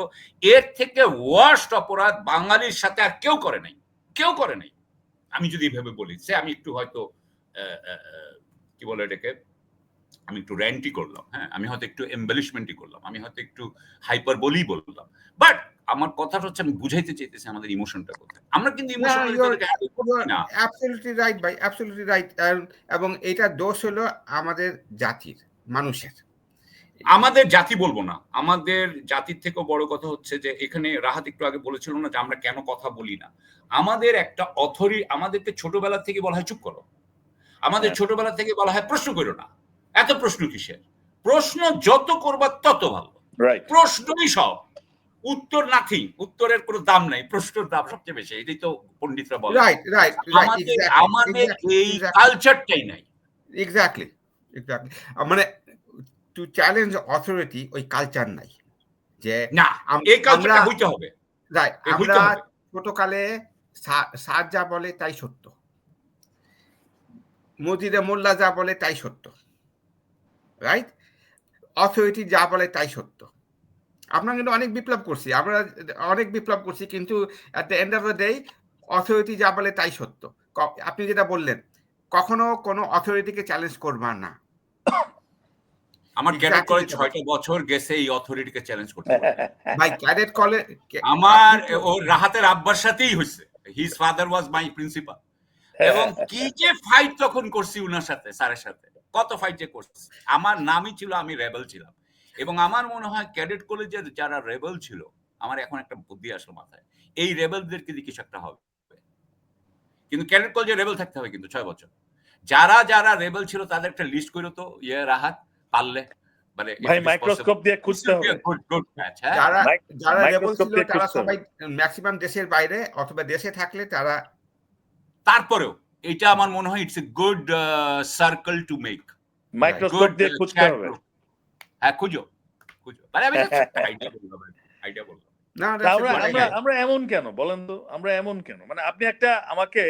এর থেকে ওয়ার্স্ট অপরাধ বাঙালির সাথে আর কেউ করে নাই, কেউ করে নাই। আমি যদি এভাবে বলি, সে আমি একটু হয়তো কি বলে এটাকে, আমি একটু র্যান্টি করলাম, হ্যাঁ, আমি হয়তো একটু এমবেলিশমেন্টই করলাম, আমি হয়তো একটু হাইপার বলি বললাম, বাট আমার কথাটা হচ্ছে আমি বুঝাইতে চাইতেছি আমাদের ইমোশনটা কোথায়। আমরা কিন্তু ইমোশনালি না, অ্যাবসলিউটলি রাইট ভাই, অ্যাবসলিউটলি রাইট। এবং এটা দোষ হলো আমাদের জাতির, মানুষের। আমাদের জাতি বলবো না, আমাদের জাতির থেকেও বড় কথা হচ্ছে যে এখানে রাহাত একটু আগে বলেছিল না যে আমরা কেন কথা বলি না। আমাদের একটা আমাদেরকে ছোটবেলা থেকে বলা হয় চুপ করো, আমাদের ছোটবেলা থেকে বলা হয় প্রশ্ন করো না, এত প্রশ্ন কিসের, প্রশ্ন যত করবা তত ভালো, প্রশ্নই সব, উত্তর নাথিং, উত্তরের কোনো দাম নাই, প্রশ্নের দাম সবচেয়ে বেশি, এটাই তো পণ্ডিতরা বলে। আমাদের এই কালচারটাই নাই। এক্স্যাক্টলি, মানে টু চ্যালেঞ্জ অথরিটি ওই কালচার নাই, যে না এই কালচারটা হইতে হবে। আমরা ছোটকালে স্যার যা বলে তাই সত্য, মসজিদে মোল্লা যা বলে তাই সত্য, রাইট? অথরিটি যা বলে তাই সত্য। আমরা কিন্তু অনেক বিপ্লব করছি, কিন্তু at the end of the day authority যা বলে তাই সত্য। আপনি যেটা বললেন, কখনো কোনো অথরিটিকে চ্যালেঞ্জ করবা না। আমার ক্যাডেট কলেজ 6টা বছর গেছে এই অথরিটিকে চ্যালেঞ্জ করতে। ভাই ক্যাডেট কলেজ আমার ও রাহাতের আব্বার সাথেই হইছে, his father was my principal, এবং কি যে ফাইট তখন করছি উনার সাথে, স্যারের সাথে কত ফাইট যে করছি। আমার নামই ছিল, আমি রেবেল ছিলাম, এবং আমার মনে হয় ক্যাডেট কলেজের যারা রেবেল ছিল, আমার এখন একটা বুদ্ধি আসলো মাথায়, এই রেবেলদেরকে দিয়ে কিছু একটা হবে। কিন্তু ক্যাডেট কলেজে রেবেল থাকতে হবে কিন্তু 6 বছর। যারা যারা রেবেল ছিল তাদের একটা লিস্ট করো তো, রাহাত পারলে, মানে ভাই মাইক্রোস্কোপ দিয়ে খুঁজতে হবে। যারা রেবেল ছিল তারা সবাই ম্যাক্সিমাম দেশের বাইরে অথবা দেশে থাকলে তারা, তারপরেও এটা আমার মনে হয় it's a good circle to make. Microscope দিয়ে খুঁজতে হবে। হ্যাঁ, খুঁজো। মানে আমি আইডিয়া বললাম। আমরা এমন কেন বলেন তো, আমরা এমন কেন? মানে আপনি একটা আমাকে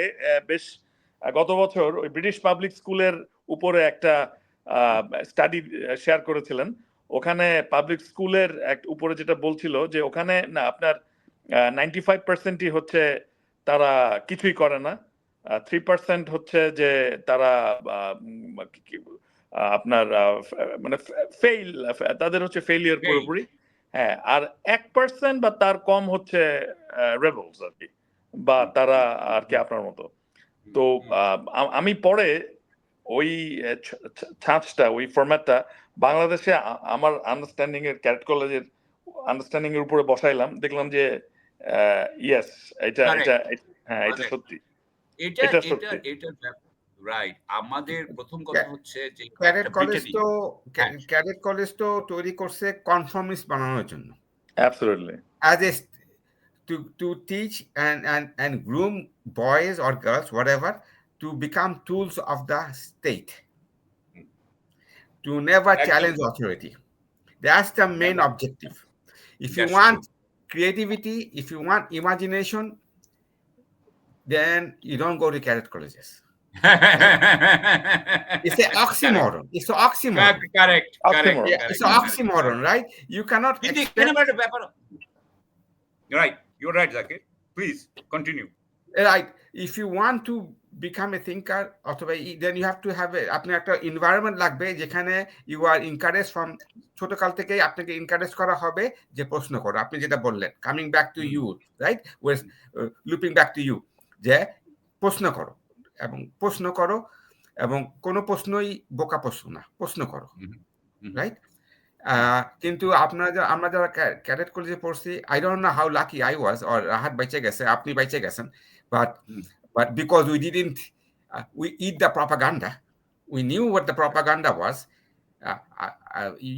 বেশ গত বছর ওই ব্রিটিশ পাবলিক স্কুলের উপরে একটা স্টাডি শেয়ার করেছিলেন। ওখানে পাবলিক স্কুলের উপরে যেটা বলছিল যে ওখানে না আপনার 95%ই হচ্ছে তারা কিছুই করে না, 3% হচ্ছে যে তারা আপনার মানে ফেইল, তাদের হচ্ছে ফেইলিয়ার পুরোপুরি। হ্যাঁ, আর 1% বা তার কম হচ্ছে রেবেলস আর কি, বা তারা আর কি আপনার মতো। তো আমি পরে ওই ছাঁচটা, ওই ফরম্যাটটা বাংলাদেশে আমার আন্ডারস্ট্যান্ডিং এর, ক্যাডেট কলেজের আন্ডারস্ট্যান্ডিং এর উপরে বসাইলাম, দেখলাম যে ইয়েস, এটা সত্যি, এটা সত্যি, রাইট। আমাদের প্রথম কথা হচ্ছে যে ক্যাডেট কলেজ তো তৈরি করছে কনফর্মিস্ট বানানোর জন্য, absolutely, as a to teach and groom boys or girls, whatever, to become tools of the state, to never challenge authority. That's the main objective. If you want creativity, if you want imagination, then you don't go to cadet colleges. It's an oxymoron. It's an oxymoron. Correct. It's an oxymoron, right? You cannot expect... You're right, Zakir. Please continue. Right. If you want to become a thinker, then you have to have আপনার একটা environment লাগবে যেখানে you are encouraged from ছোটকাল থেকে আপনাকে encourage করা হবে যে প্রশ্ন করো, আপনি যেটা বললেন, coming back to you, right? We're looping back to you, যে প্রশ্ন করো এবং কোনো প্রশ্নই বোকা প্রশ্ন না, প্রশ্ন করো, রাইট? কিন্তু আমরা যারা ক্যাডেট কলেজে পড়ছি, I don't know how lucky I was, or Rahat বেঁচে গেছে, আপনি বেঁচে গেছেন, but because we didn't we eat the propaganda, we knew what the propaganda was.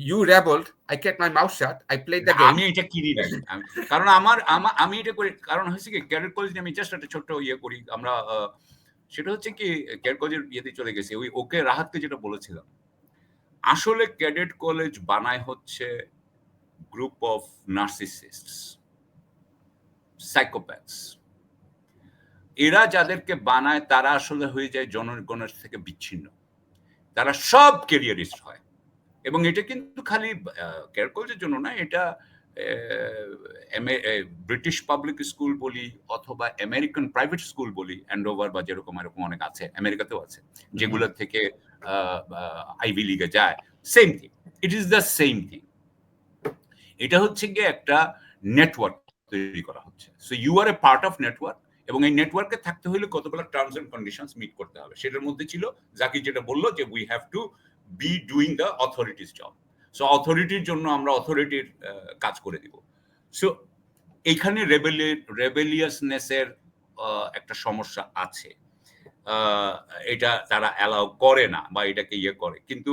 You rebelled, I kept my mouth shut, I played the game. আমি এটা কিনি না, কারণ আমি এটা করি, কারণ হচ্ছে কি ক্যাডেট কলেজ আমি জাস্ট একটা ছোট্ট করি আমরা, সেটা হচ্ছে কি ক্যাডেট কলেজের ইয়েতে চলে গেছে, ওকে রাহাতকে যেটা বলেছিলাম, আসলে ক্যাডেট কলেজ বানায় হচ্ছে গ্রুপ অফ নার্সিসিস্টস, সাইকোপ্যাথস। এরা যাদেরকে বানায় তারা আসলে হয়ে যায় জনগণের থেকে বিচ্ছিন্ন, তারা সব ক্যারিয়ারিস্ট হয়। এবং এটা কিন্তু খালি ক্যাডেট কলেজের জন্য না, এটা ব্রিটিশ পাবলিক স্কুল বলি অথবা আমেরিকান প্রাইভেট স্কুল বলি, অ্যান্ডোভার বা যেরকম এরকম অনেক আছে, আমেরিকাতেও আছে, যেগুলোর থেকে আইভি লিগে যায়, same thing, it is the same thing. এটা হচ্ছে গিয়ে একটা নেটওয়ার্ক তৈরি করা হচ্ছে। So you are a part of network, এবং এই নেটওয়ার্কে থাকতে হলে কতগুলো টার্মস এন্ড কন্ডিশনস মিট করতে হবে। সেটার মধ্যে ছিল জাকির যেটা বললো যে we have to be doing the authorities job. So অথরিটির জন্য আমরা অথরিটির কাজ করে দিব। সো এইখানে রেবেলিয়াসনেসের একটা সমস্যা আছে, এটা তারা অ্যালাউ করে না বা এটাকে করে। কিন্তু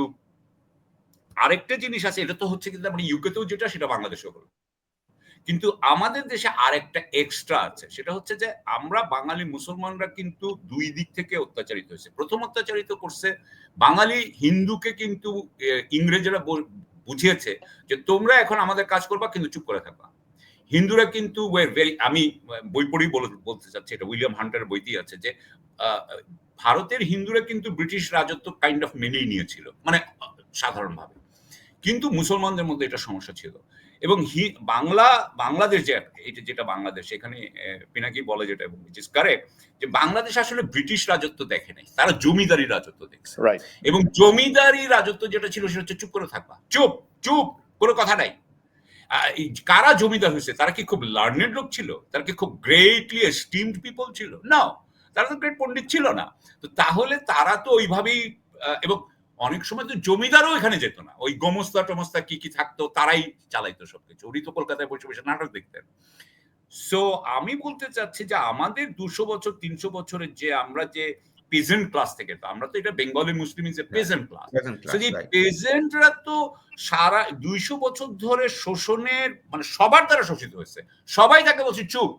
আরেকটা জিনিস আছে, এটা তো হচ্ছে কিন্তু আমরা ইউকেতেও যেটা, সেটা বাংলাদেশেও হলো, কিন্তু আমাদের দেশে আরেকটা এক্সট্রা আছে, সেটা হচ্ছে যে আমরা বাঙালি মুসলমানরা কিন্তু দুই দিক থেকে অত্যাচারিত হয়েছে। প্রথম অত্যাচারিত করছে বাঙালি হিন্দুকে, কিন্তু ইংরেজরা বুঝিয়েছে যে তোমরা এখন আমাদের কাজ করবা কিন্তু চুপ করে থাকবা। হিন্দুরা কিন্তু আমি বই পড়েই বলতে চাচ্ছি, এটা উইলিয়াম হান্টারের বইতেই আছে, যে ভারতের হিন্দুরা কিন্তু ব্রিটিশ রাজত্ব কাইন্ড অফ মেনেই নিয়েছিল, মানে সাধারণভাবে, কিন্তু মুসলমানদের মধ্যে এটা সমস্যা ছিল। এবং বাংলাদেশ যেটা বাংলাদেশ, এখানে পিনাকি বলে যেটা, এবং ইট ইজ কারেক্ট, যে বাংলাদেশ আসলে ব্রিটিশ রাজত্ব দেখে নাই, তারা জমিদারি রাজত্ব দেখছে। এবং জমিদারি রাজত্ব যেটা ছিল সেটা হচ্ছে চুপ করে থাকবা, চুপ চুপ, কোনো কথা নাই। কারা জমিদার হয়েছে? তারা কি খুব লার্নেড লোক ছিল? তারা কি খুব গ্রেটলি এস্টিমড পিপল ছিল? না, তারা তো গ্রেট পণ্ডিত ছিল না। তো তাহলে তারা তো ওইভাবেই, এবং অনেক সময় তো জমিদারও এখানে যেত না, ওই গোমস্তা টমস্তা কি কি থাকতো তারাই চালাইতো সবকিছু। উনি তো কলকাতায় বসে বসে নাটক দেখতেন। সো আমি বলতে চাচ্ছি যে আমাদের 200 বছর 300 বছরের যে আমরা যে পেজেন্ট ক্লাস থেকে, তো আমরা তো এটা Bengali Muslim is a peasant class, পেজেন্টরা তো সারা 200 বছর ধরে শোষণের, মানে সবার দ্বারা শোষিত হয়েছে, সবাই তাকে বলছে চুপ।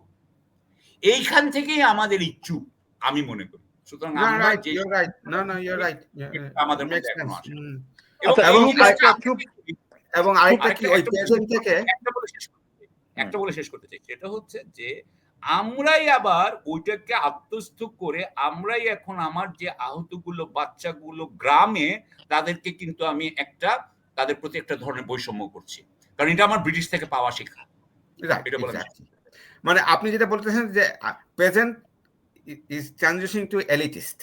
এইখান থেকেই আমাদের এই চুপ, আমি মনে করি। সুতরাং একটা বলে শেষ করতে চাই, সেটা হচ্ছে যে আমরাই আবার ওইটাকে আত্মস্থ করে আমরাই এখন আমার যে আহতগুলো বাচ্চাগুলো গ্রামে, তাদেরকে কিন্তু আমি তাদের প্রতি একটা ধরনের বৈষম্য করছি, কারণ এটা আমার ব্রিটিশ থেকে পাওয়া শিক্ষা। মানে আপনি যেটা বলতেছেন যে present is transitioning to elitist.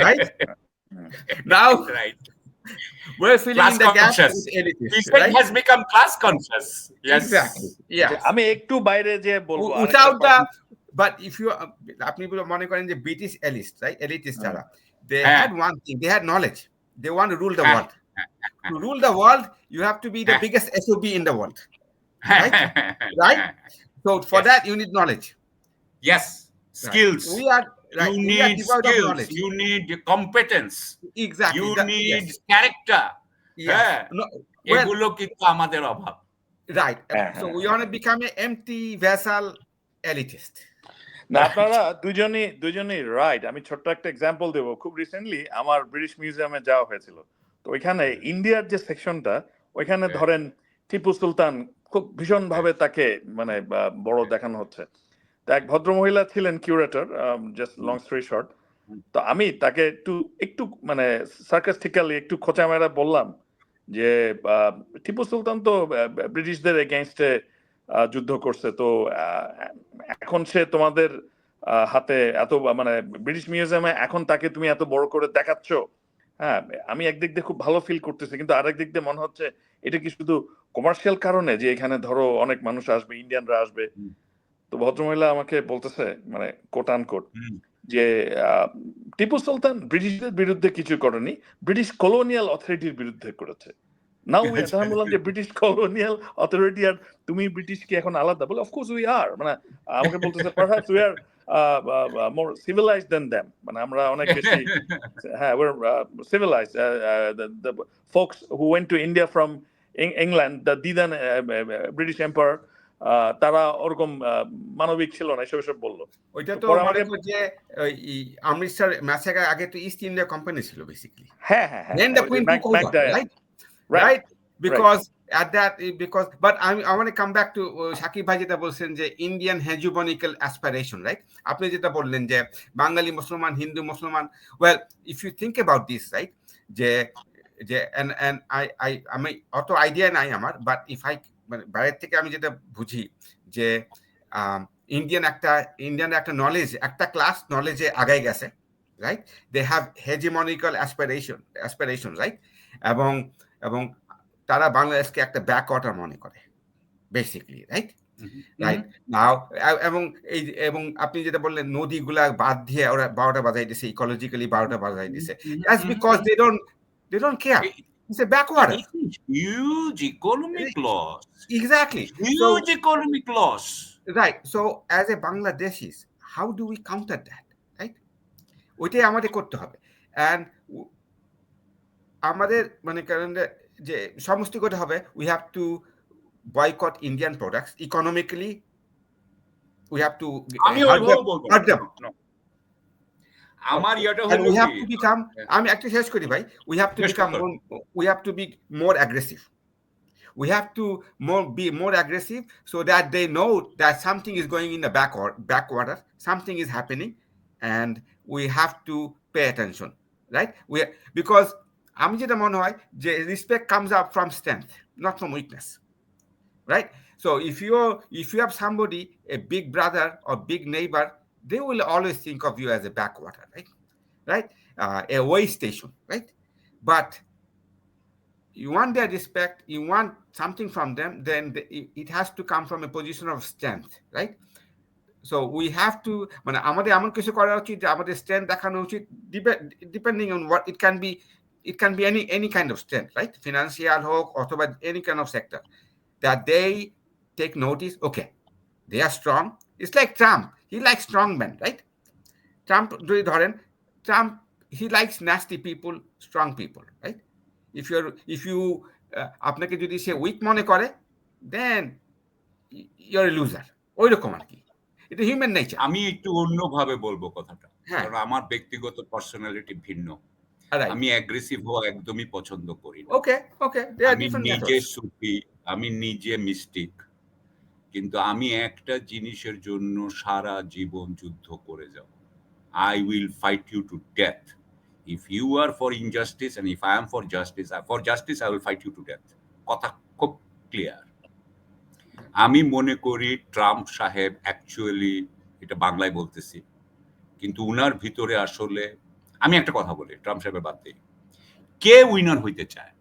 Right? Now, we're filling in the gap with elitist. Right? Has become class conscious. Yes. Exactly. Yeah. আমি একটু বাইরে যে বলবো, without the, but if you, আপনি মনে করেন যে British elitist, right? Elitist যারা, they had one thing, they had knowledge. They want to rule the world. To rule the world, you have to be the biggest SOB in the world. Right? Right? So for that, you need knowledge. Yes. Skills. We are, right. You need skills. You need competence. Exactly. You need character. Yeah. এগুলো কিন্তু আমাদের অভাব। Right. So we want to become an empty vessel elitist. না, আপনারা দুজনেই right. আমি ছোট্ট একটা এক্সাম্পল দেব। খুব রিসেন্টলি আমার ব্রিটিশ মিউজিয়ামে যাওয়া হয়েছিল, তো ওইখানে ইন্ডিয়ার যে সেকশনটা, ওইখানে ধরেন টিপু সুলতান খুব ভীষণ ভাবে তাকে মানে বড় দেখানো হচ্ছে। এক ভদ্র মহিলা ছিলেন curator, just long story short, তো আমি তাকে একটু মানে সার্কাস্টিক্যালি একটু খোঁচা মেরা বললাম যে টিপু সুলতান তো ব্রিটিশদের এগেইনস্টে যুদ্ধ করছে, তো এখন সে তোমাদের হাতে এত মানে ব্রিটিশ মিউজিয়ামে এখন তাকে তুমি এত বড় করে দেখাচ্ছ। হ্যাঁ, আমি একদিক দিয়ে খুব ভালো ফিল করতেছি, কিন্তু আরেক দিক দিয়ে মনে হচ্ছে এটা কি শুধু কমার্শিয়াল কারণে যে এখানে ধরো অনেক মানুষ আসবে, ইন্ডিয়ানরা আসবে। তো ভদ্রমহিলা আমাকে বলতেছে মানে কোট আন কোট যে টিপু সুলতান ব্রিটিশদের বিরুদ্ধে কিছু করেনি, ব্রিটিশ কলোনিয়াল অথরিটির বিরুদ্ধে করেছে। নাও উই আর, আমি বললাম যে ব্রিটিশ কলোনিয়াল অথরিটি আর তুমি ব্রিটিশ কি এখন আলাদা? বলে অফকোর্স উই আর, মানে আমাকে বলতেছে perhaps we are more civilised than them, মানে আমরা অনেক বেশি, হ্যাঁ we are civilised. The folks who went to India from England, the then British empire, তারা ওরকম মানবিক ছিল না, এসব বললো। ওইটা তো মনে করি যে অমৃতসর ম্যাসাকার আগে তো ইস্ট ইন্ডিয়া কোম্পানি ছিল বেসিক্যালি। হ্যাঁ হ্যাঁ হ্যাঁ, Then the Queen took over, right? Because at that, because but I want to come back to Saquib bhai যেটা বলছেন যে Indian hegemonical aspiration, right? আপনি যেটা বললেন যে বাঙালি মুসলমান, হিন্দু মুসলমান, well if you think about this, right, যে and আমি অত আইডিয়া নাই আমার, but if I মানে বাইরের থেকে আমি যেটা বুঝি যে ইন্ডিয়ান একটা নলেজ, একটা ক্লাস নলেজে আগাই গেছে, right? They have hegemonical aspiration, right? এবং তারা বাংলাদেশকে একটা ব্যাকওয়াটার মনে করে বেসিক্যালি, রাইট? রাইট নাও এবং আপনি যেটা বললেন নদীগুলা বাদ দিয়ে ওরা 12টা বাজাই দিছে, ইকোলজিক্যালি 12টা বাজাই দিছে, that's because they don't care. It's a backwater. Huge economic loss. Exactly. Huge economic loss. Right. So as a Bangladeshis, how do we counter that? Right? ওইটাই আমাদের করতে হবে। And আমাদের মানে কারণ যে সমস্ত করতে হবে, we have to boycott Indian products economically. We have to hurt them. আমার ইয়াটা And হলো we have to become, আমি একটা শেষ করি ভাই, we have to be more aggressive. We have to be more aggressive so that they know that something is going in the backwater, something is happening, and we have to pay attention, right? Because আমি যেটা মনে হয় যে respect comes up from strength, not from weakness, right? So if you have somebody, a big brother or big neighbor, they will always think of you as a backwater, right? A way station, right? But you want their respect, you want something from them, then it has to come from a position of strength, right? So we have to, মানে আমাদের এমন কিছু করা উচিত যে আমাদের strength দেখানো উচিত, depending on what it can be any kind of strength, right? Financial হোক অথবা any kind of sector, that they take notice, okay, they are strong. It's like Trump, he likes strong men, right? Trump যদি ধরেন, Trump, he likes nasty people, strong people, right? if you আপনাকে যদি সে week মনে করে, then you're a loser, ওইরকম আর কি, এটা human nature. আমি একটু অন্যভাবে বলবো কথাটা, কারণ আমার ব্যক্তিগত পার্সোনালিটি ভিন্ন। আমি অ্যাগ্রেসিভ হওয়া একদমই পছন্দ করি না। ওকে আমি নিজে সুফি, আমি নিজে মিস্টিক, কিন্তু আমি একটা জিনিসের জন্য সারা জীবন যুদ্ধ করে যাব। I will fight you to death. If you are for injustice and if I am for justice, I will fight you to death. কথা খুব ক্লিয়ার। আমি মনে করি ট্রাম্প সাহেব অ্যাকচুয়ালি, এটা বাংলায় বলতেছি, কিন্তু উনার ভিতরে আসলে, আমি একটা কথা বলি, ট্রাম্প সাহেবের বাদ দিই, কে উইনার হইতে চায়?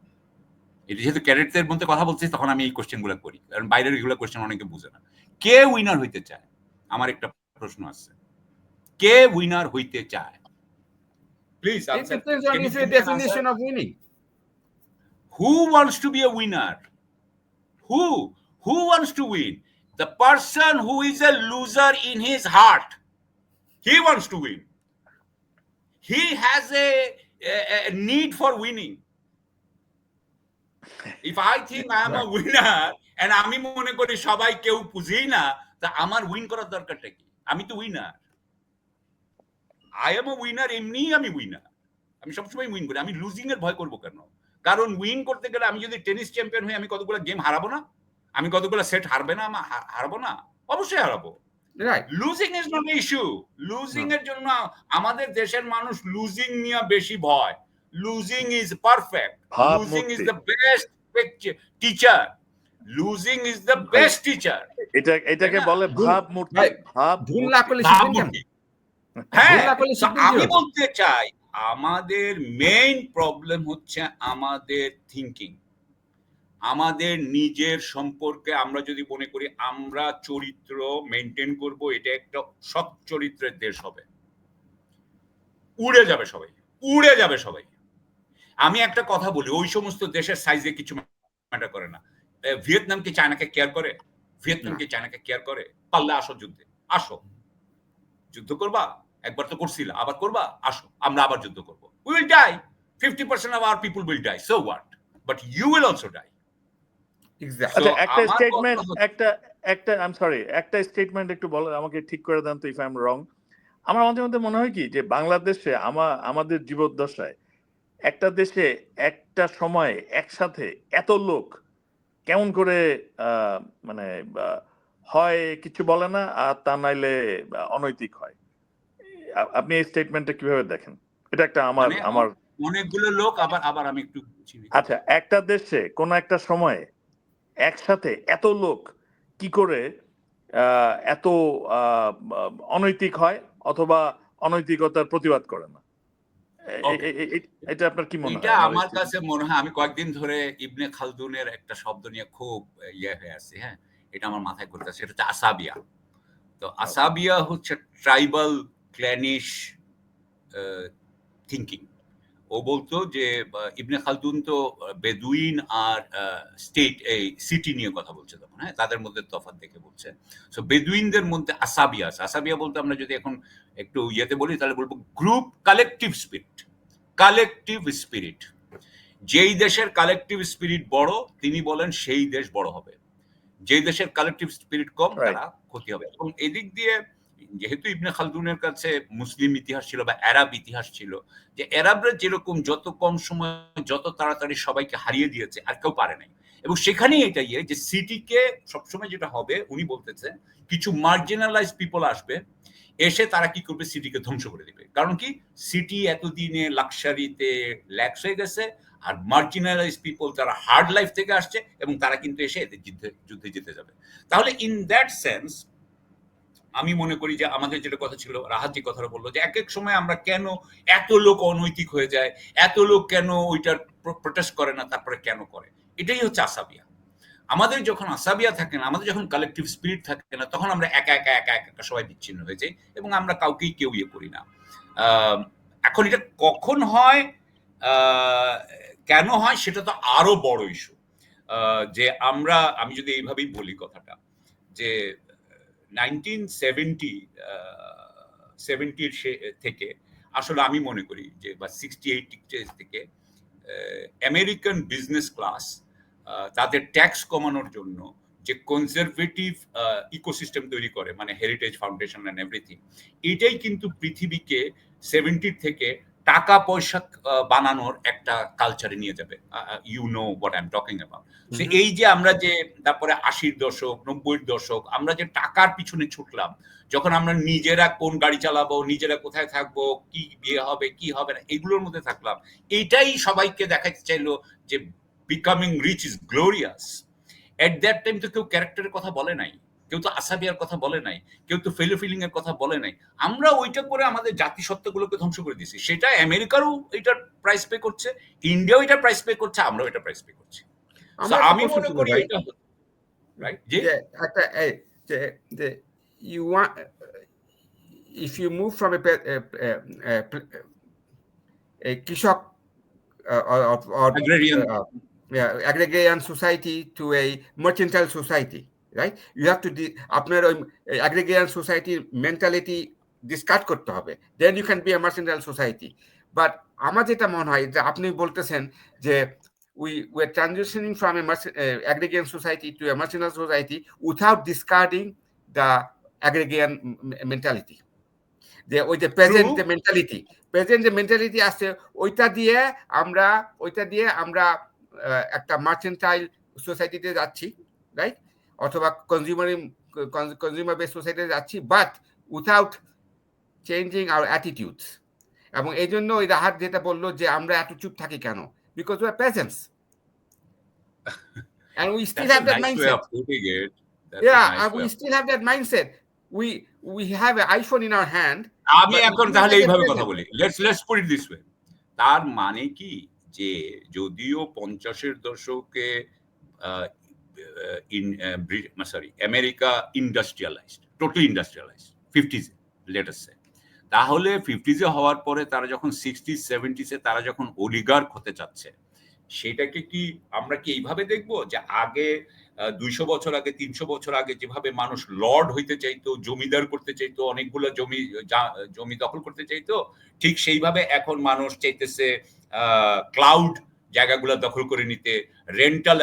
এটা যেহেতু ক্যাডেটদের মধ্যে কথা বলছি, তখন আমি এই কোশ্চেনগুলো করি, কারণ বাইরের এগুলো কোশ্চেন অনেকে বুঝে না। কে উইনার হইতে চায়? আমার একটা প্রশ্ন আছে, কে উইনার হইতে চায়? Please answer. It depends on your definition of winning. Who wants to be a winner? Who wants to win? The person who is a loser in his heart, he wants to win. He has a need for winning. If I think I am a winner and আমি মনে করি সবাই কেউ বুঝেই না, তা আমার win করার দরকারটা কি? আমি তো winner. I am a winner, এমনি আমি উইনার। আমি সবসময় উইন করি, আমি লুজিং এর ভয় করবো কেন? কারণ উইন করতে গেলে আমি যদি টেনিস চ্যাম্পিয়ন হই, আমি কতগুলো গেম হারাবো না? আমি কতগুলো সেট হারবো না? অবশ্যই হারাবো। Right losing is not issue. Losing এর জন্য আমাদের দেশের মানুষ লুজিং নিয়ে বেশি ভয়। Losing is perfect, losing is the best teacher, losing is the best teacher. এটাকে বলে ভাবমূর্তি। ভুল না করলে শিখবেন কেন? হ্যাঁ, আমি আমি বলতে চাই আমাদের মেইন প্রবলেম হচ্ছে আমাদের থিঙ্কিং, আমাদের নিজের সম্পর্কে। আমরা যদি মনে করি আমরা চরিত্র মেনটেন করব, এটা একটা সৎ চরিত্রের দেশ হবে, উড়ে যাবে সবাই, উড়ে যাবে সবাই। আমি একটা কথা বলি, ওই সমস্ত দেশের সাইজে কিছু ম্যাটার করে না। ভিয়েতনাম কি চায়নাকে কেয়ার করে? ভিয়েতনাম কি চায়নাকে কেয়ার করে? পারলে আসো যুদ্ধে, আসো যুদ্ধ করবা, একবার তো করছিল, আবার করবা, আসো আমরা আবার যুদ্ধ করবো। We will die, 50% of our people will die, so what, but you will also die. আচ্ছা, একটা স্টেটমেন্ট, একটা আই এম সরি, একটা স্টেটমেন্ট একটু বলেন আমাকে, ঠিক করে দেন তো ইফ আই এম রং। আমার মাঝে মধ্যে মনে হয় কি যে বাংলাদেশে আমাদের জীবদ্দশায় একটা দেশে একটা সময় একসাথে এত লোক কেমন করে মানে হয় কিছু বলে না, আর তা নাইলে অনৈতিক হয়। আপনি এই স্টেটমেন্টটা কিভাবে দেখেন? এটা একটা আমার অনেকগুলো লোক, আবার আমি একটু, আচ্ছা, একটা দেশে কোন একটা সময়ে একসাথে এত লোক কি করে এত অনৈতিক হয় অথবা অনৈতিকতার প্রতিবাদ করে না? এটা আপনার কি মনে হয়? এটা আমার কাছে মনে হয়, আমি কয়েকদিন ধরে ইবনে খালদুনের একটা শব্দ নিয়ে খুব হয়ে আছি। হ্যাঁ, এটা আমার মাথায় ঘুরতেছে, এটা হচ্ছে আসাবিয়া। তো আসাবিয়া হচ্ছে ট্রাইবাল ক্ল্যানিশ থিঙ্কিং। ও বলতো যে ইবনে খালদুন তো বেদুইন আর স্টেট, এই সিটি নিয়ে কথা বলছে তখন। হ্যাঁ, তাদের মধ্যে তফাৎ দেখে বলছে। সো বেদুইনদের মধ্যে আসাবিয়া আছে। আসাবিয়া বলতে আমরা যদি এখন একটু ইয়েতে বলি তাহলে বলবো group collective spirit. Collective spirit, যেই দেশের কালেকটিভ স্পিরিট বড় তিনি বলেন সেই দেশ বড় হবে, যেই দেশের কালেকটিভ স্পিরিট কম তারা ক্ষতি হবে। এবং এদিক দিয়ে যেহেতু ইবনে খালদুনের কাছে মুসলিম ইতিহাস ছিল বা আরব ইতিহাস ছিল, যে আরবরা যেরকম যত কম সময় যত তাড়াতাড়ি সবাইকে হারিয়ে দিয়েছে আর কেউ পারে নাই। এবং সেখানেই এটা যে সিটিকে সবসময় যেটা হবে, উনি বলতেছেন কিছু মার্জিনালাইজ পিপল আসবে, এসে তারা কি করবে, সিটিকে ধ্বংস করে দিবে। কারণ কি, সিটি এতদিনে লাক্সারিতে ল্যাক্স হয়ে গেছে, আর মার্জিনালাইজ পিপল যারা হার্ড লাইফ থেকে আসছে এবং তারা কিন্তু এসে এদের যুদ্ধে জিতে যাবে। তাহলে ইন দ্যাট সেন্স আমি মনে করি যে আমাদের যেটা কথা ছিল, রাহাত যে কথাটা বললো যে এক এক সময় আমরা কেন এত লোক অনৈতিক হয়ে যায়, এত লোক কেন ওইটার প্রোটেস্ট করে না, তারপরে কেন করে, এটাই হচ্ছে আসাবিয়া। আমাদের যখন আসাবিয়া থাকে না, আমাদের যখন কালেকটিভ স্পিরিট থাকে না, তখন আমরা একা একা একা একা সবাই বিচ্ছিন্ন হয়ে যাই এবং আমরা কাউকেই কেউ ইয়ে করি না। এখন এটা কখন হয়, কেন হয়, সেটা তো আরো বড় ইস্যু। যে আমি যদি এইভাবেই বলি কথাটা, যে 1970 থেকে আসলে আমি মনে করি যে, বা 68 থেকে আমেরিকান বিজনেস ক্লাস তাদের ট্যাক্স কমানোর জন্য যে কনজারভেটিভ ইকোসিস্টেম তৈরি করে, মানে হেরিটেজ ফাউন্ডেশন এন্ড এভরিথিং, এটাই কিন্তু পৃথিবীকে 70 থেকে টাকা পয়সা বানানোর একটা কালচারে নিয়ে যাবে। You know what I am talking about. এই যে আমরা যে তারপরে 80-র দশক 90-র দশক আমরা যে টাকার পিছনে ছুটলাম, যখন আমরা নিজেরা কোন গাড়ি চালাবো, নিজেরা কোথায় থাকবো, কি বিয়ে হবে কি হবে না, এগুলোর মধ্যে থাকলাম, এইটাই সবাইকে দেখাতে চাইলো যে becoming rich is glorious. At that time তো কেউ ক্যারেক্টারের কথা বলে নাই, কেউ তো আসাবিয়ার কথা বলে নাই, কেউ তো ফেলো ফিলিং এর কথা বলে নাই। আমরা ওইটা করে আমাদের জাতিসত্তাগুলোকে ধ্বংস করে দিয়েছি। সেটা আমেরিকারও এটার প্রাইস পে করছে, ইন্ডিয়াও এটা প্রাইস পে করছে, আমরাও এটা প্রাইস পে করছি। আমি মনে করি এটা রাইট যে you want, if you move from a kishok or agrarian society to a mercantile society, right? You have to আপনার ওই agrarian society mentality discard করতে হবে, then you can be a mercantile society. But আমার যেটা মনে হয় যে আপনি বলতেছেন যে we're transitioning from a agrarian society to a mercantile society without discarding the agrarian mentality. যে ওই যে প্রেজেন্ট যে মেন্টালিটি আছে, ওইটা দিয়ে আমরা একটা মার্চেন্টাইল সোসাইটিতে যাচ্ছি, রাইট? অথবা কনজিউমার বেসড সোসাইটিতে যাচ্ছি, but without changing our attitudes. এবং এই জন্য ওই রাহাত যেটা বললো যে আমরা এত চুপ থাকি কেন, because we are peasants and we still have that mindset. We still have that mindset. We have an iPhone in our hand. আমি এখন তাহলে এইভাবে কথা বলি, let's put it this way. তার মানে কি যে যদিও 50-এর দশকে America industrialised, totally industrialised 50s let us say, তাহলে 50s হওয়ার পরে তারা যখন 60s 70s তারা যখন অলিগার্ক হতে চাচ্ছে, সেটাকে কি আমরা কি এইভাবে দেখবো যে আগে 200 বছর আগে 300 বছর আগে যেভাবে মানুষ লর্ড হইতে চাইতো, জমিদার করতে চাইতো, অনেকগুলো জমি দখল করতে চাইতো, ঠিক সেইভাবে এখন মানুষ চাইতেছে ক্লাউড জায়গাগুলো দখল করে নিতে, রেন্টাল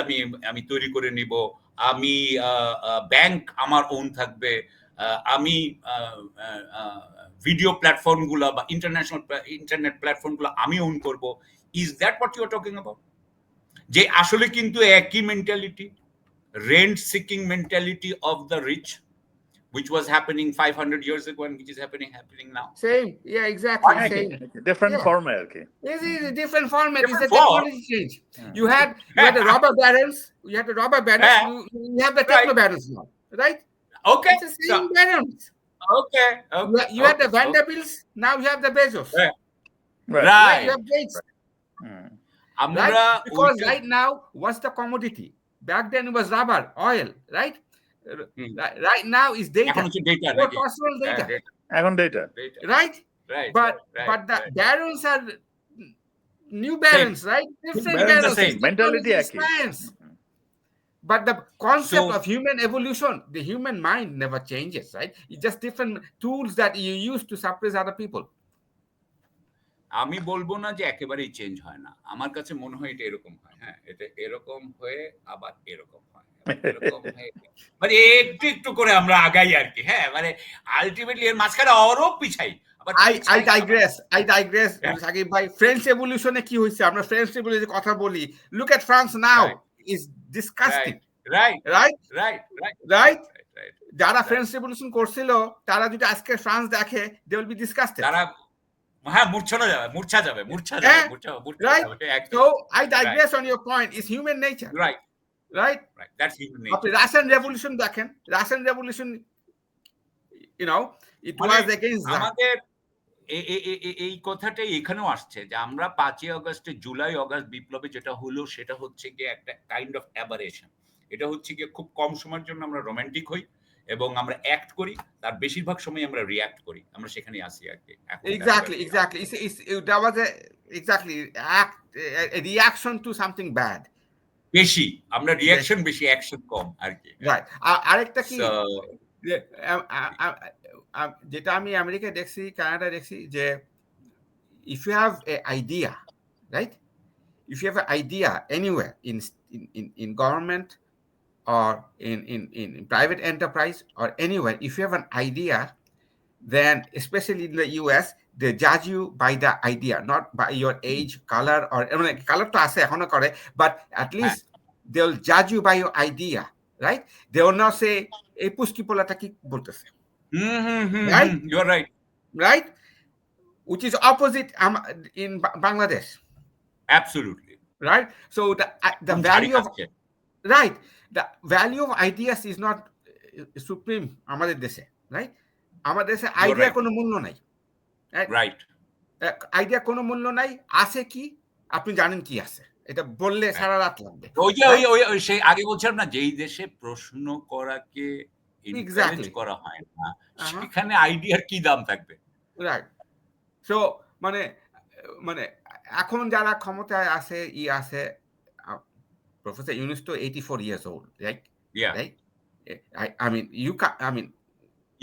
আমি তৈরি করে নিব, আমি ব্যাংক আমার ওন থাকবে, আমি ভিডিও প্ল্যাটফর্মগুলো বা ইন্টারনেট প্ল্যাটফর্মগুলো আমি ওন করব। Is that what you are talking about? যে আসলে কিন্তু একই mentality, rent seeking mentality of the rich, which was happening 500 years ago and which is happening now. Same, yeah, exactly. Same. Different format. This is a different format. It's a technology change. You had the robber barons. You had the robber barons. You have the techno barons now, right? Okay. It's the same barons. Okay. You had the Vanderbilts. Now you have the Bezos. Right. You have Gates. Right? Because right now, what's the commodity? Back then it was rubber, oil, right? Right now is data. Personal data. Data. Right? But the barons are new barons, right? Different barons. Mentality science. But the concept of human evolution, the human mind never changes, right? It's just different tools that you use to suppress other people. আমি বলবো না যে একেবারেই change হয় না, আমার কাছে মনে হয় এটা এরকম হয়। হ্যাঁ, এটা এরকম হয়ে আবার এরকম হয়, এরকম হয়ে মানে একটু একটু করে আমরা আগাই আর কি। হ্যাঁ, মানে আলটিমেটলি এর মাঝখানে আরো পিছাই। I digress. সাকিব ভাই, ফ্রেঞ্চ রেভলিউশনে কি হয়েছে? আমরা ফ্রেঞ্চ রেভলিউশনের কথা বলি। Look at France now. Is disgusting. Right. যারা ফ্রেঞ্চ রেভলিউশন করছিল তারা যদি আজকে ফ্রান্স দেখে, they will be disgusted. হ্যাঁ, মূর্ছা যাবে। Right. So I digress on your point. It's human nature. Right. That's human nature. আপনি রাশিয়ান রেভলিউশন দেখেন, Russian revolution, it was against আমাদের এই কথাটাই এখানেও আসছে যে আমরা 5ই আগস্টে জুলাই অগাস্ট বিপ্লবে যেটা হলো সেটা হচ্ছে গিয়ে একটা কাইন্ড অফ অ্যাবারেশন। এটা হচ্ছে গিয়ে খুব কম সময়ের জন্য আমরা রোমান্টিক হই এবং আমরা অ্যাক্ট করি, তার বেশিরভাগ সময় আমরা রিঅ্যাক্ট করি, আমরা সেখানেই আসি আর কি। Exactly. That was a reaction to something bad. বেশি আমরা রিঅ্যাকশন বেশি, অ্যাকশন কম আর কি। রাইট। আরেকটা কি যেটা আমি আমেরিকায় দেখছি, কানাডা দেখছি, যে if you have an idea, right? If you have an idea anywhere in government or in private enterprise or anywhere, if you have an idea, then especially in the US, they judge you by the idea, not by your age, color, or color to ase ekhono kore, but at least they'll judge you by your idea, right? They will not say ei puski polata ki bolteche. Right? You're right, which is opposite in Bangladesh. Absolutely. Right. So the value of the value of ideas is not supreme আমাদের দেশে, right? আমাদের দেশে idea কোনো মূল্য নাই। Right. Idea কোনো মূল্য নাই। আছে কি আপনি জানেন কি আছে, এটা বললে সারা রাত লাগবে। ওই সেই আগে বলছিলাম না, যেই দেশে প্রশ্ন করাকে এনকারেজ করা হয় না, সেখানে আইডিয়ার কি দাম থাকবে? রাইট। সো মানে এখন যারা ক্ষমতায় আছে আছে, Professor Yunus to 84 years old, right? Yeah. Right?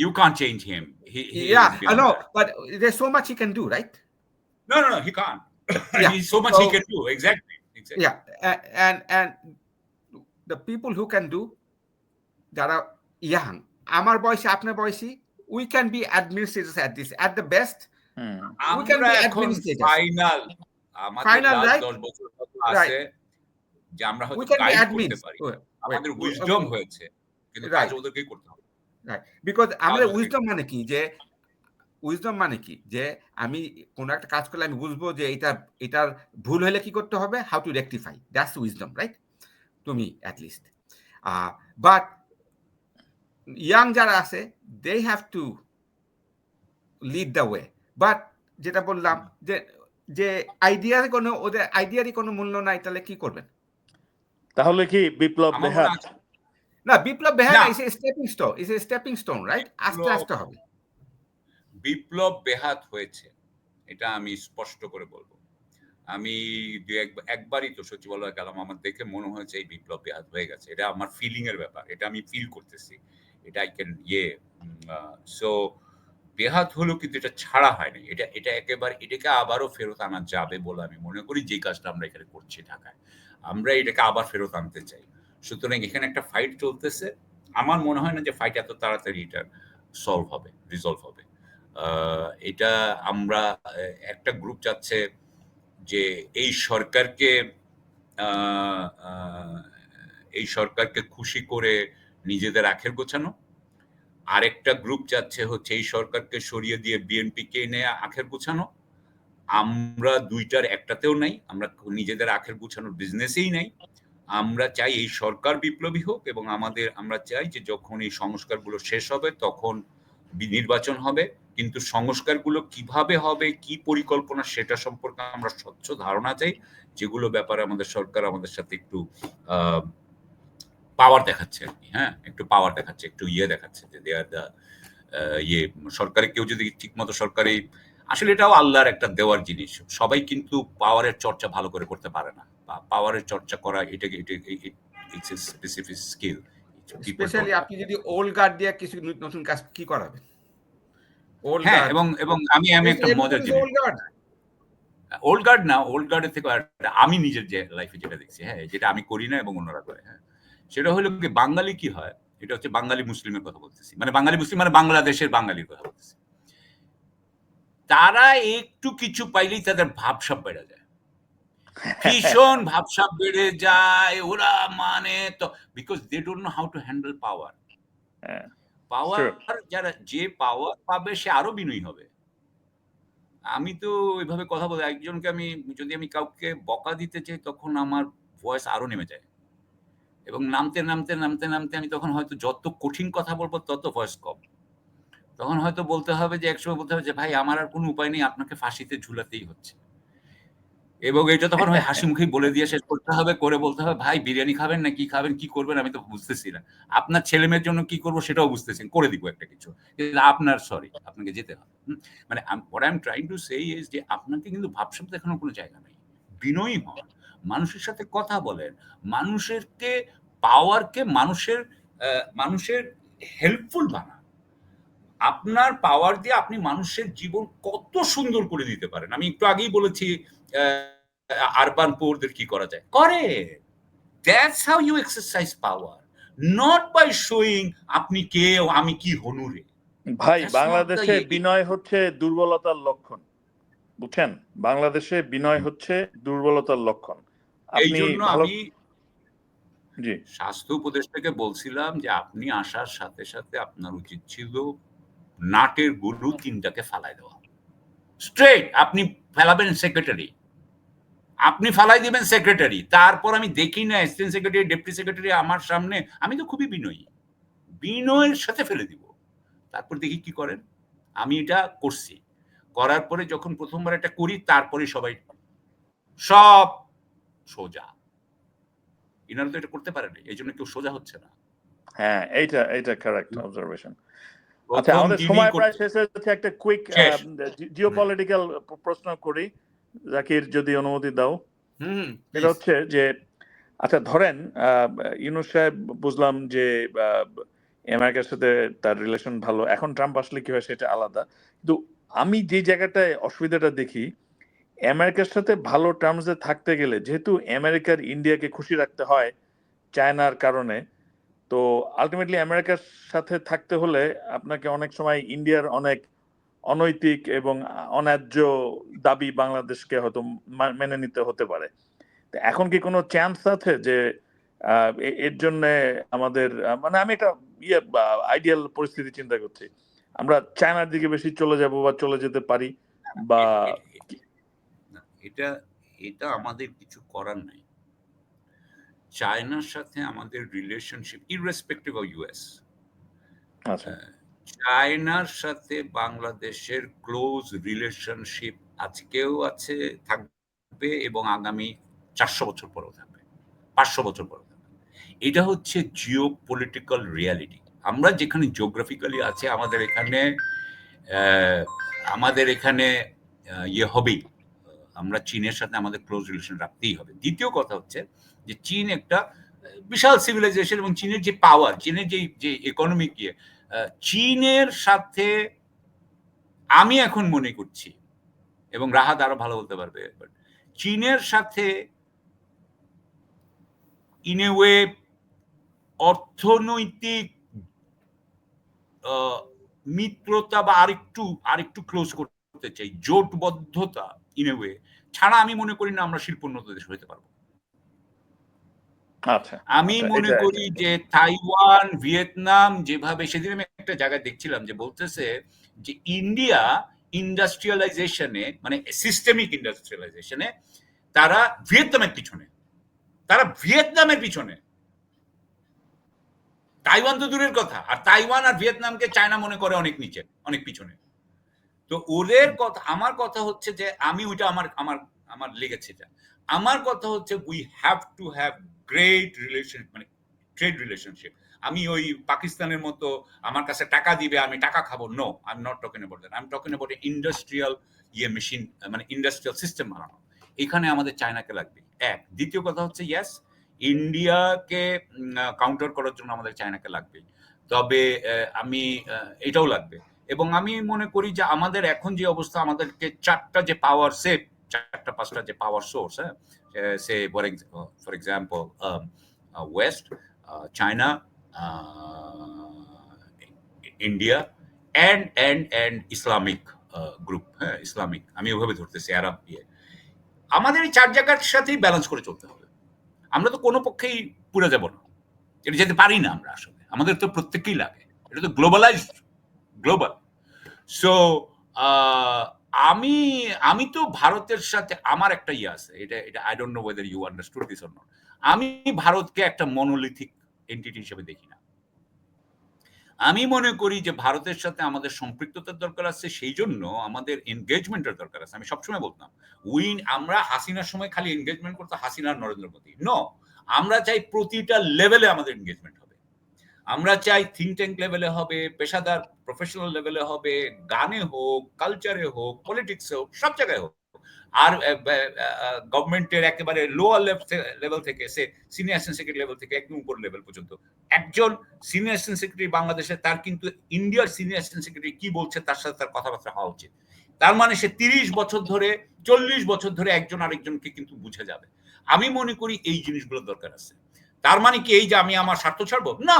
You can't change him. I know, but there's so much he can do, right? No, he can't. He's so much he can do. Exactly. Yeah, and the people who can do, that are young, আমার বয়সী, আপনার বয়সী, we can be administrators at the best. We can be administrators. Final, right? 10 বছর আছে যে আমরা হয়তো guide করতে পারি, আমাদের উইজডম হয়েছে, কিন্তু কাজ ওদেরকেই করতে হবে। রাইট, বিকজ আমরা তাহলে উইজডম মানে কি, যে উইজডম মানে কি, যে আমি কোনো একটা কাজ করলে আমি বুঝবো যে এটার ভুল হলে কি করতে হবে, how to rectify, that's wisdom, right, to me at least. But young যারা আছে, they have to lead the way. But যেটা বললাম যে যে ওদের আইডিয়ারই কোনো মূল্য নাই, তাহলে কি করবেন? তাহলে কি বিপ্লব আমার মনে বেহাত? আছে না, বিপ্লব বেহার না না, ইস এ স্টেপিং স্টোন, রাইট, আস্তে বিপ্লব আস্তে হবে। বিপ্লব বেহাত হয়েছে, এটা আমি স্পষ্ট করে বলবো। আমি একবারই তো সচিবালয়ে গেলাম, আমার দেখে মনে হয়েছে এই বিপ্লব বেহাত হয়ে গেছে। এটা আমার ফিলিং এর ব্যাপার, এটা আমি ফিল করতেছি, এটা আই ক্যান সো বেহাত হলো, কিন্তু এটা ছাড়া হয়নি। এটা এটা একেবারে এটাকে আবারও ফেরত আনা যাবে বলে আমি মনে করি, যে কাজটা আমরা এখানে করছি ঢাকায়, আমরা এটাকে আবার ফেরত আনতে চাই। সুতরাং এখানে একটা ফাইট চলতেছে, আমার মনে হয় না যে ফাইট এত তাড়াতাড়ি এটা রিজলভ হবে। এটা আমরা একটা গ্রুপ চাচ্ছে যে এই সরকারকে আহ, আহ, এই সরকারকে খুশি করে নিজেদের আখের গোছানো, আরেকটা গ্রুপ চাচ্ছে হচ্ছে এই সরকারকে সরিয়ে দিয়ে বিএনপিকে এনে আখের গোছানো। আমরা দুইটার একটাতেও নাই, আমরা নিজেদের আখের গোছানোর বিজনেসেই নাই। আমরা চাই এই সরকার বিপ্লবী হোক, এবং আমরা চাই যে যখন এই সংস্কারগুলো শেষ হবে তখন নির্বাচন হবে, কিন্তু সংস্কারগুলো কিভাবে হবে, কি পরিকল্পনা, সেটা সম্পর্কে আমরা স্বচ্ছ ধারণা চাই, যেগুলো ব্যাপারে আমাদের সরকার আমাদের সাথে একটু পাওয়ার দেখাচ্ছে আর কি। হ্যাঁ, একটু পাওয়ার দেখাচ্ছে, একটু দেখাচ্ছে যে দেয়ার দা সরকারে কেউ যদি ঠিক মতো সরকারি, আসলে এটাও আল্লাহর একটা দেওয়ার জিনিস, সবাই কিন্তু পাওয়ারের চর্চা ভালো করে করতে পারে না। পাওয়ারের চর্চা করা এটাকে it's a specific skill. Specially আপনি যদি ওল্ড গার্ড দিয়ে কিছু নতুন কাজ কি করাবেন? ওল্ড হ্যাঁ, গার্ড, এবং এবং আমি একটা মজার জিনিস, ওল্ড গার্ড। ওল্ড গার্ড না, ওল্ড গার্ডের থেকে আমি নিজের যে লাইফে যেটা দেখছি, হ্যাঁ, যেটা আমি করি না এবং অন্যরা করে, হ্যাঁ, সেটা হলো কি, বাঙালি কি হয়, এটা হচ্ছে বাঙালি মুসলিমের কথা বলতেছি, মানে বাঙালি মুসলিম মানে বাংলাদেশের বাঙালির কথা বলতেছি। তারা একটু কিছু পাইলেই তাদের ভাবসাব বেড়ে যায়, ভীষণ ভাবসাব বেড়ে যায় ওরা, মানে তো because they don't know how to handle power. Power, যে পাওয়ার পাবে সে আরো বিনয়ী হবে। আমি তো ওইভাবে কথা বলি, একজনকে যদি আমি কাউকে বকা দিতে চাই তখন আমার ভয়েস আরো নেমে যায়, এবং নামতে নামতে নামতে নামতে আমি তখন হয়তো যত কঠিন কথা বলবো তত ভয়েস কম। তখন হয়তো বলতে হবে যে, একসময় বলতে হবে যে ভাই আমার আর কোনো উপায় নেই, আপনাকে ফাঁসিতে ঝুলাতেই হচ্ছে। এবং এটা তখন হয় হাসি মুখেই বলে দিয়ে শেষ করতে হবে, করে বলতে হবে ভাই বিরিয়ানি খাবেন না কি খাবেন, কি করবেন আমি তো বুঝতেছি না, আপনার ছেলে মেয়ের জন্য কি করবো সেটাও বুঝতেছি, করে দিব একটা কিছু, কিন্তু আপনার সরি আপনাকে যেতে হবে। মানে what I'm trying to say is যে আপনাকে কিন্তু ভাবসাব দেখানোর কোনো জায়গা নেই, বিনয়ী হন, মানুষের সাথে কথা বলেন, মানুষেরকে পাওয়ারকে মানুষের হেল্পফুল বানান। আপনার পাওয়ার দিয়ে আপনি মানুষের জীবন কত সুন্দর করে দিতে পারেন। আমি একটু আগেই বলেছি আরবান পোরদের কি করা যায়, করে। That's how you exercise power, not by showing আপনি কে আমি কি হনুরে। ভাই, বাংলাদেশে বিনয় হচ্ছে দুর্বলতার লক্ষণ, বুঝছেন? বাংলাদেশে বিনয় হচ্ছে দুর্বলতার লক্ষণ। এই জন্য আমি জি স্বাস্থ্য উপদেষ্টাকে বলছিলাম যে আপনি আসার সাথে সাথে আপনার উচিত ছিল নাটের গরু 3টাকে ফালাই দেওয়া, স্ট্রেট। আপনি ফেলাবেন সেক্রেটারি, আপনি ফালাই দিবেন সেক্রেটারি, তারপর আমি দেখি না অ্যাসিস্ট্যান্ট সেক্রেটারি, ডেপুটি সেক্রেটারি আমার সামনে, আমি তো খুবই বিনয়ের সাথে ফেলে দিব, তারপর দেখি কি করেন। আমি এটা করছি, করার পরে যখন প্রথমবার এটা করি তারপরে সবাই সব সোজা। ইনারা তো এটা করতে পারে না, এই জন্য কেউ সোজা হচ্ছে না। হ্যাঁ, এইটা কারেক্ট অবজারভেশন। আচ্ছা, আমাদের সময় প্রায় শেষ হচ্ছে, একটা কুইক জিওপলিটিক্যাল প্রশ্ন করি, জাকির যদি অনুমতি দাও। এটা হচ্ছে যে, আচ্ছা ধরেন ইউনূস সাহেব বুঝলাম যে আমেরিকার সাথে তার রিলেশন ভালো, এখন ট্রাম্প আসলে কি হয় সেটা আলাদা, কিন্তু আমি যে জায়গাটায় অসুবিধাটা দেখি, আমেরিকার সাথে ভালো টার্মসে থাকতে গেলে যেহেতু আমেরিকার ইন্ডিয়াকে খুশি রাখতে হয় চায়নার কারণে, তো আলটিমেটলি আমেরিকার সাথে থাকতে হলে আপনাকে অনেক সময় ইন্ডিয়ার অনেক অনৈতিক এবং অন্যায্য দাবি বাংলাদেশকে হয়তো মেনে নিতে হতে পারে। এখন কি কোনো চান্স আছে যে এর জন্য আমাদের, মানে আমি একটা আইডিয়াল পরিস্থিতি চিন্তা করছি, আমরা চায়নার দিকে বেশি চলে যাব বা চলে যেতে পারি, বা এটা এটা আমাদের কিছু করার নাই। চায়নার সাথে আমাদের রিলেশনশিপ ইররেসপেক্টিভ অফ ইউএস, আচ্ছা চায়নার সাথে বাংলাদেশের ক্লোজ রিলেশনশিপ আজকেও আছে, থাকবে এবং আগামী 400 বছর পরেও থাকবে, 500 বছর পরেও থাকবে। এটা হচ্ছে জিও পলিটিক্যাল রিয়ালিটি। আমরা যেখানে জিওগ্রাফিক্যালি আছে, আমাদের এখানে ইয়ে হবেই, আমরা চীনের সাথে আমাদের ক্লোজ রিলেশন রাখতেই হবে। দ্বিতীয় কথা হচ্ছে যে চীন একটা বিশাল সিভিলাইজেশন এবং চীনের যে পাওয়ার, চীনের যে ইকোনমিক ইয়ে, চীনের সাথে আমি এখন মনে করছি, এবং রাহাত আরো ভালো বলতে পারবে, চীনের সাথে ইন এ ওয়ে অর্থনৈতিক মিত্রতা বা আরেকটু ক্লোজ করতে চাই, জোটবদ্ধতা ইন এ ওয়ে ছাড়া আমি মনে করি না আমরা শিল্পোন্নত দেশ হতে পারবো। আমি মনে করি যে তাইওয়ান, ভিয়েতনাম, যেভাবে সেদিন আমি একটা জায়গায় দেখছিলাম যে বলতেছে যে ইন্ডিয়া ইন্ডাস্ট্রিয়ালাইজেশনে, মানে সিস্টেমিক ইন্ডাস্ট্রিয়ালাইজেশনে তারা ভিয়েতনামের পিছনে। তাইওয়ান তো দূরের কথা, আর তাইওয়ান আর ভিয়েতনামকে চায়না মনে করে অনেক নিচে, অনেক পিছনে। তো ওদের কথা, আমার কথা হচ্ছে যে আমি ওইটা আমার লেগেছে, আমার কথা হচ্ছে we have to have great relation, মানে ট্রেড রিলেশনশিপ। আমি ওই পাকিস্তানের মতো আমার কাছে টাকা দিবে আমি টাকা খাবো, no, I am not talking about that, I am talking about industrial machine, মানে ইন্ডাস্ট্রিয়াল সিস্টেম বানানো। এখানে আমাদের চায়নাকে লাগবে এক। দ্বিতীয় কথা হচ্ছে ইয়েস, ইন্ডিয়াকে কাউন্টার করার জন্য আমাদের চায়নাকে লাগবে, তবে আমি এটাও লাগবে। এবং আমি মনে করি যে আমাদের এখন যে অবস্থা, আমাদেরকে চারটা যে পাওয়ার সেট, 4-5টা যে power source, say for example West, China, India and Islamic group, হ্যাঁ ইসলামিক, আমি ওভাবে ধরতেছি, আরব ইয়ে, আমাদের এই 4 জায়গার সাথেই ব্যালেন্স করে চলতে হবে। আমরা তো কোনো পক্ষেই পুরো যাব না, এটা যেতে পারি না আমরা, আসলে আমাদের তো প্রত্যেককেই লাগে, এটা তো গ্লোবাল। সো আমি তো ভারতের সাথে আমার একটা ইয়ে আছে, এটা I don't know whether you understood this or not. আমি ভারতকে একটা মনোলিথিক এন্টিটি হিসেবে দেখি না। আমি মনে করি যে ভারতের সাথে আমাদের সম্পৃক্ততার দরকার আছে, সেই জন্য আমাদের এনগেজমেন্টের দরকার আছে। আমি সবসময় বলতাম আমরা হাসিনার সময় খালি এনগেজমেন্ট করতে, হাসিনার নরেন্দ্র মোদী নো, আমরা চাই প্রতিটা লেভেলে আমাদের এনগেজমেন্ট হবে। আমরা চাই থিঙ্ক ট্যাঙ্ক লেভেলে হবে, পেশাদার প্রফেশনাল লেভেলে হবে, গানে হোক, কালচারে হোক, পলিটিক্সে হোক, সব জায়গায় হোক। আর গভর্নমেন্টের একেবারে লোয়ার লেভেল থেকে, সে সিনিয়র অ্যাসিস্ট্যান্ট সেক্রেটারি লেভেল থেকে একদম উপর লেভেল পর্যন্ত, একজন সিনিয়র অ্যাসিস্ট্যান্ট সেক্রেটারি বাংলাদেশে, তার কিন্তু ইন্ডিয়ার সিনিয়র অ্যাসিস্ট্যান্ট সেক্রেটারি কি বলছে তার সাথে তার কথাবার্তা হওয়া উচিত। তার মানে সে 30 বছর ধরে, 40 বছর ধরে একজন আরেকজনকে কিন্তু বুঝে যাবে। আমি মনে করি এই জিনিসগুলো দরকার আছে। তার মানে কি এই যে আমি আমার স্বার্থ ছাড়বো? না,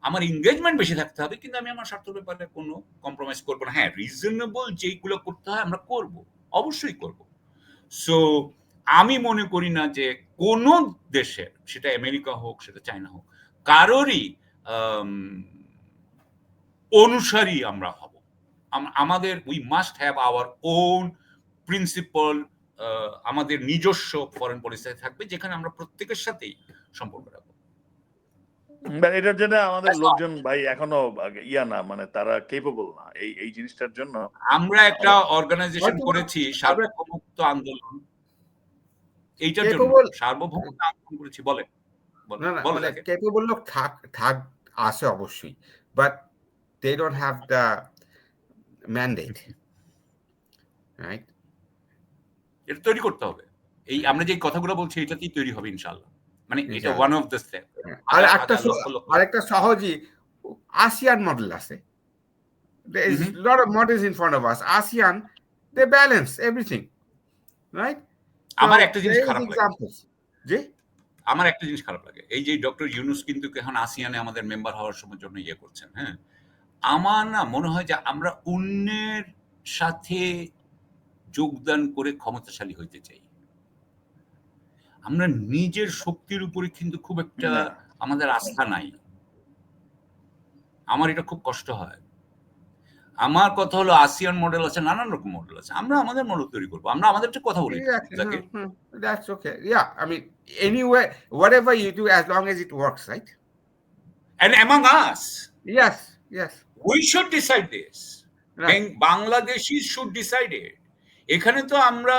আমার এনগেজমেন্ট বেশি থাকতে হবে, কিন্তু আমি আমার স্বার্থের ব্যাপারে কোনো কম্প্রোমাইজ করবো না। হ্যাঁ, রিজনেবল যেগুলো করতে হয় আমরা করব, অবশ্যই করব। সো আমি মনে করি না যে কোন দেশের, সেটা আমেরিকা হোক, সেটা চায়না হোক, কারোরই অনুসারী আমরা হব। আমাদের we must have our own principal, আমাদের নিজস্ব ফরেন পলিসি থাকবে, যেখানে আমরা প্রত্যেকের সাথেই সম্পর্ক রাখবো। এটার জন্য আমাদের লোকজন ভাই এখনো ইয়া না, মানে তারা কেপেবল না এই জিনিসটার জন্য। আমরা একটা অর্গানাইজেশন করেছি, সার্বভৌমত্ব আন্দোলন, এইটার জন্য সার্বভৌমত্ব আন্দোলন করেছি। বলে কেপেবল লোক থাক আছে অবশ্যই, but they don't have the mandate, right? এটা তৈরি করতে হবে। এই আমরা যে কথাগুলো বলছি এটাতেই তৈরি হবে ইনশাআল্লাহ। মানে এটা ওয়ান অফ দ্য স্টেপ। আর একটা সহজই আসিয়ান মডেল আছে। There is a lot of models in front of us. ASEAN, they balance everything, right? আমার একটা জিনিস খারাপ লাগে, জি, আমার একটা জিনিস খারাপ লাগে, এই যে ডক্টর ইউনুস কিন্তু এখন আসিয়ানে আমাদের মেম্বার হওয়ার সময় জন্য ইয়ে করছেন। হ্যাঁ, আমার না মনে হয় যে আমরা অন্যের সাথে যোগদান করে ক্ষমতাশালী হইতে চাই। আমরা নিজের শক্তির উপরে কিন্তু খুব একটা আমাদের আস্থা নাই। আমার এটা খুব কষ্ট হয়। আমার কথা হলো আসিয়ান মডেল আছে, নানান রকম মডেল আছে, আমরা আমাদের মডেল তৈরি করবো, আমরা আমাদের কথা বলি না, Exactly. Zakir. That's okay. Yeah, I mean, anyway, whatever you do, as long as it works, right? And among us, Yes, we should decide this. right. Bangladeshis should decide it. এখানে তো আমরা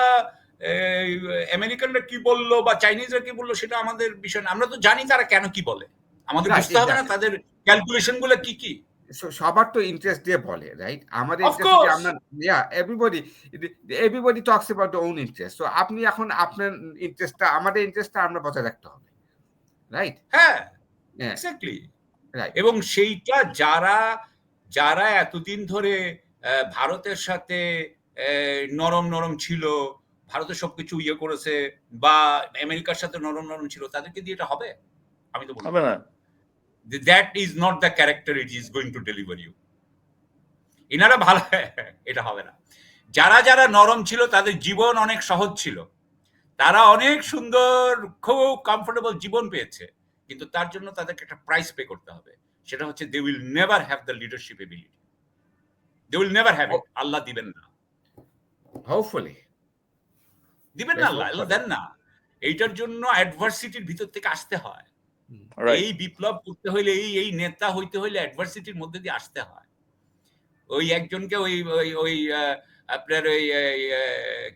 আমেরিকানরা কি বললো বা চাইনিজরা কি বললো সেটা আমাদের বিষয় না, আমরা তো জানি তারা কেন কি বলে, আমাদের Right, বুঝতে হবে না exactly. তাদের ক্যালকুলেশন গুলো কি কি। সবার তো ইন্টারেস্ট দিয়ে বলে, রাইট? আমাদের Of ইন্টারেস্ট যে course. আমরা, everybody talks about the on interest. তো আপনি এখন আপনার ইন্টারেস্টটা, আমাদের ইন্টারেস্টটা আমরা বজায় রাখতে হবে, রাইট? হ্যাঁ, হ্যাঁ, এক্স্যাক্টলি। রাইট। এবং সেইটা যারা যারা এতদিন ধরে ভারতের সাথে নরম নরম ছিল, ভারতের সবকিছু ইয়ে করেছে, বা আমেরিকার সাথে নরম নরম ছিল, তাদেরকে দিয়ে এটা হবে? আমি তো বলবো না। That is not the character it is going to deliver you. ইনারা ভালো, এটা হবে না। যারা যারা নরম ছিল তাদের জীবন অনেক সহজ ছিল, তারা অনেক সুন্দর খুব কমফোর্টেবল জীবন পেয়েছে, কিন্তু তার জন্য তাদেরকে একটা প্রাইস পে করতে হবে, সেটা হচ্ছে they will never have the leadership ability, they will never have it. আল্লাহ দিবেন না, হোপফুলি দিবেন না, আল্লাহ দেন না। এইটার জন্য অ্যাডভার্সিটির ভিতর থেকে আসতে হয়। এই বিপ্লব করতে হইলে, এই নেতা হইতে হইলে অ্যাডভার্সিটির মধ্যে দিয়ে আসতে হয়। ওই একজনকে ওই ওই আপনার ওই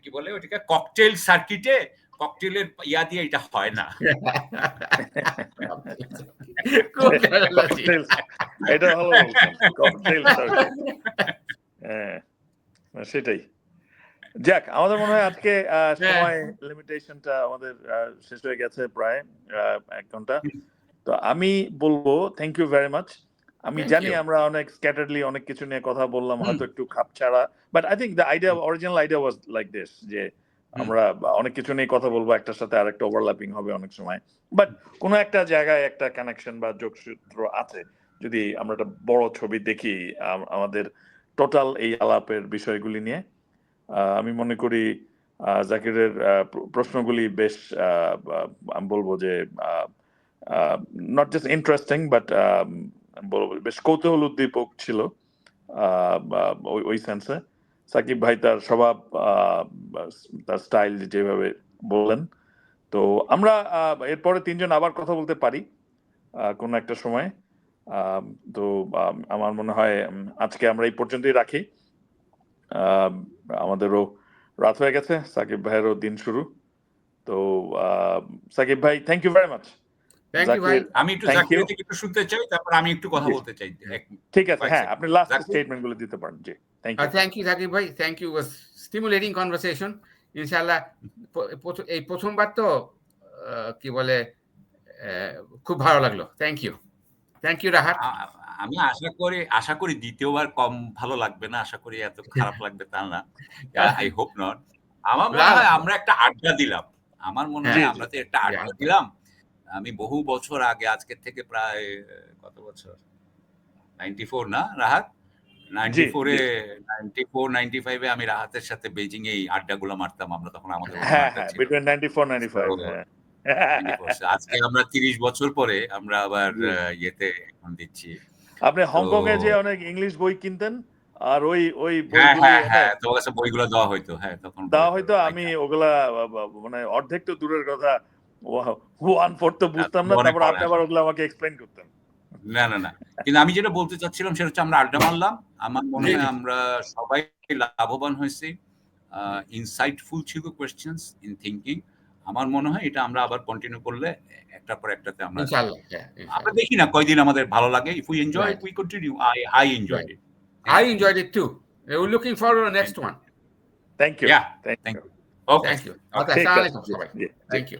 কি বলে ওটাকে, ককটেল সার্কিটে ককটেলের ইয়া দিয়ে এটা হয় না। এটা ভালো বলছেন, ককটেল সার্কিট। হ্যাঁ, সেটাই। যাক, আমাদের মনে হয় আজকে সময় লিমিটেশনটা আমাদের শেষ হয়ে গেছে প্রায় 1 ঘন্টা। তো আমি বলবো থ্যাংক ইউ ভেরি মাচ। আমি জানি আমরা অনেক স্ক্যাটারলি অনেক কিছু নিয়ে কথা বললাম, হয়তো একটু খাপ ছাড়া, but I think the idea, original idea was like this, যে আমরা অনেক কিছু নিয়ে কথা বলবো, একটার সাথে আরেকটা ওভারল্যাপিং হবে অনেক সময়, বাট কোনো একটা জায়গায় একটা কানেকশন বা যোগসূত্র আছে। যদি আমরা একটা বড় ছবি দেখি আমাদের টোটাল এই আলাপের বিষয়গুলি নিয়ে, আমি মনে করি জাকিরের প্রশ্নগুলি বেশ, আমি বলবো যে নট জাস্ট ইন্টারেস্টিং, বাট বলবো বেশ কৌতূহল উদ্দীপক ছিল ওই সেন্সে। সাকিব ভাই তার স্বভাব, তার স্টাইল যেভাবে বললেন, তো আমরা এরপরে 3 জন আবার কথা বলতে পারি কোনো একটা সময়। তো আমার মনে হয় আজকে আমরা এই পর্যন্তই রাখি। আমাদেরও রাত হয়ে গেছে, সাকিব ভাইয়েরও দিন শুরু। তো সাকিব ভাই, থ্যাংক ইউ ভেরি মাচ। আমি একটু জাকির থেকে একটু শুনতে চাই, তারপর আমি একটু কথা বলতে চাই। ঠিক আছে, হ্যাঁ, আপনি লাস্ট স্টেটমেন্ট গুলো দিতে পারেন। জি, থ্যাংক ইউ জাকির ভাই, thank you. Was stimulating conversation. ইনশাআল্লাহ এই প্রথমবার তো কি বলে, খুব ভালো লাগলো। Thank you Rahat. আমি আশা করি দ্বিতীয়বার কম ভালো লাগবে না, আশা করি এত খারাপ লাগবে তা না, আই হোপ নট। আমার মনে হয় আমরা একটা আড্ডা দিলাম, আমরা তো একটা আড্ডা দিলাম। আমি বহু বছর আগে, আজকের থেকে প্রায় কত বছর, 94 না রাহাত, 94-95 আমি রাহাতের সাথে বেজিং এই আড্ডাগুলো মারতাম, আমরা তখন আমাদের বিটুইন 94-95। আজকে আমরা 30 বছর পরে আমরা আবার ইয়েতে এখন দিচ্ছি। আপনি হংকং এ যে অনেক ইংলিশ বই কিনতেন, আর ওই বইগুলো, তোমার কাছে বইগুলো দেওয়া হইতো, তখন দেওয়া হইতো। আমি ওগুলা মানে অর্ধেক তো দূরের কথা, 1/4 তো বুঝতাম না, তারপর আপনি আবার ওগুলো আমাকে এক্সপ্লেইন করতেন। না, কিন্তু আমি যেটা বলতে চাচ্ছিলাম সেটা হচ্ছে আমরা আড্ডা মারলাম, আমার মনে হয় আমরা সবাই লাভবান হয়েছি, ইনসাইটফুল ছিল কোয়েশ্চেনস ইন থিংকিং। আমার মনে হয় এটা আমরা আবার কন্টিনিউ করলে একটার পর একটাতে আমরা দেখি না কয়দিন আমাদের ভালো লাগে। If we enjoy it, we continue. I enjoyed it. I enjoyed it too. We're looking forward to the next one. Thank you. Yeah, thank you. Okay. Thank you. Thank you. Thank you.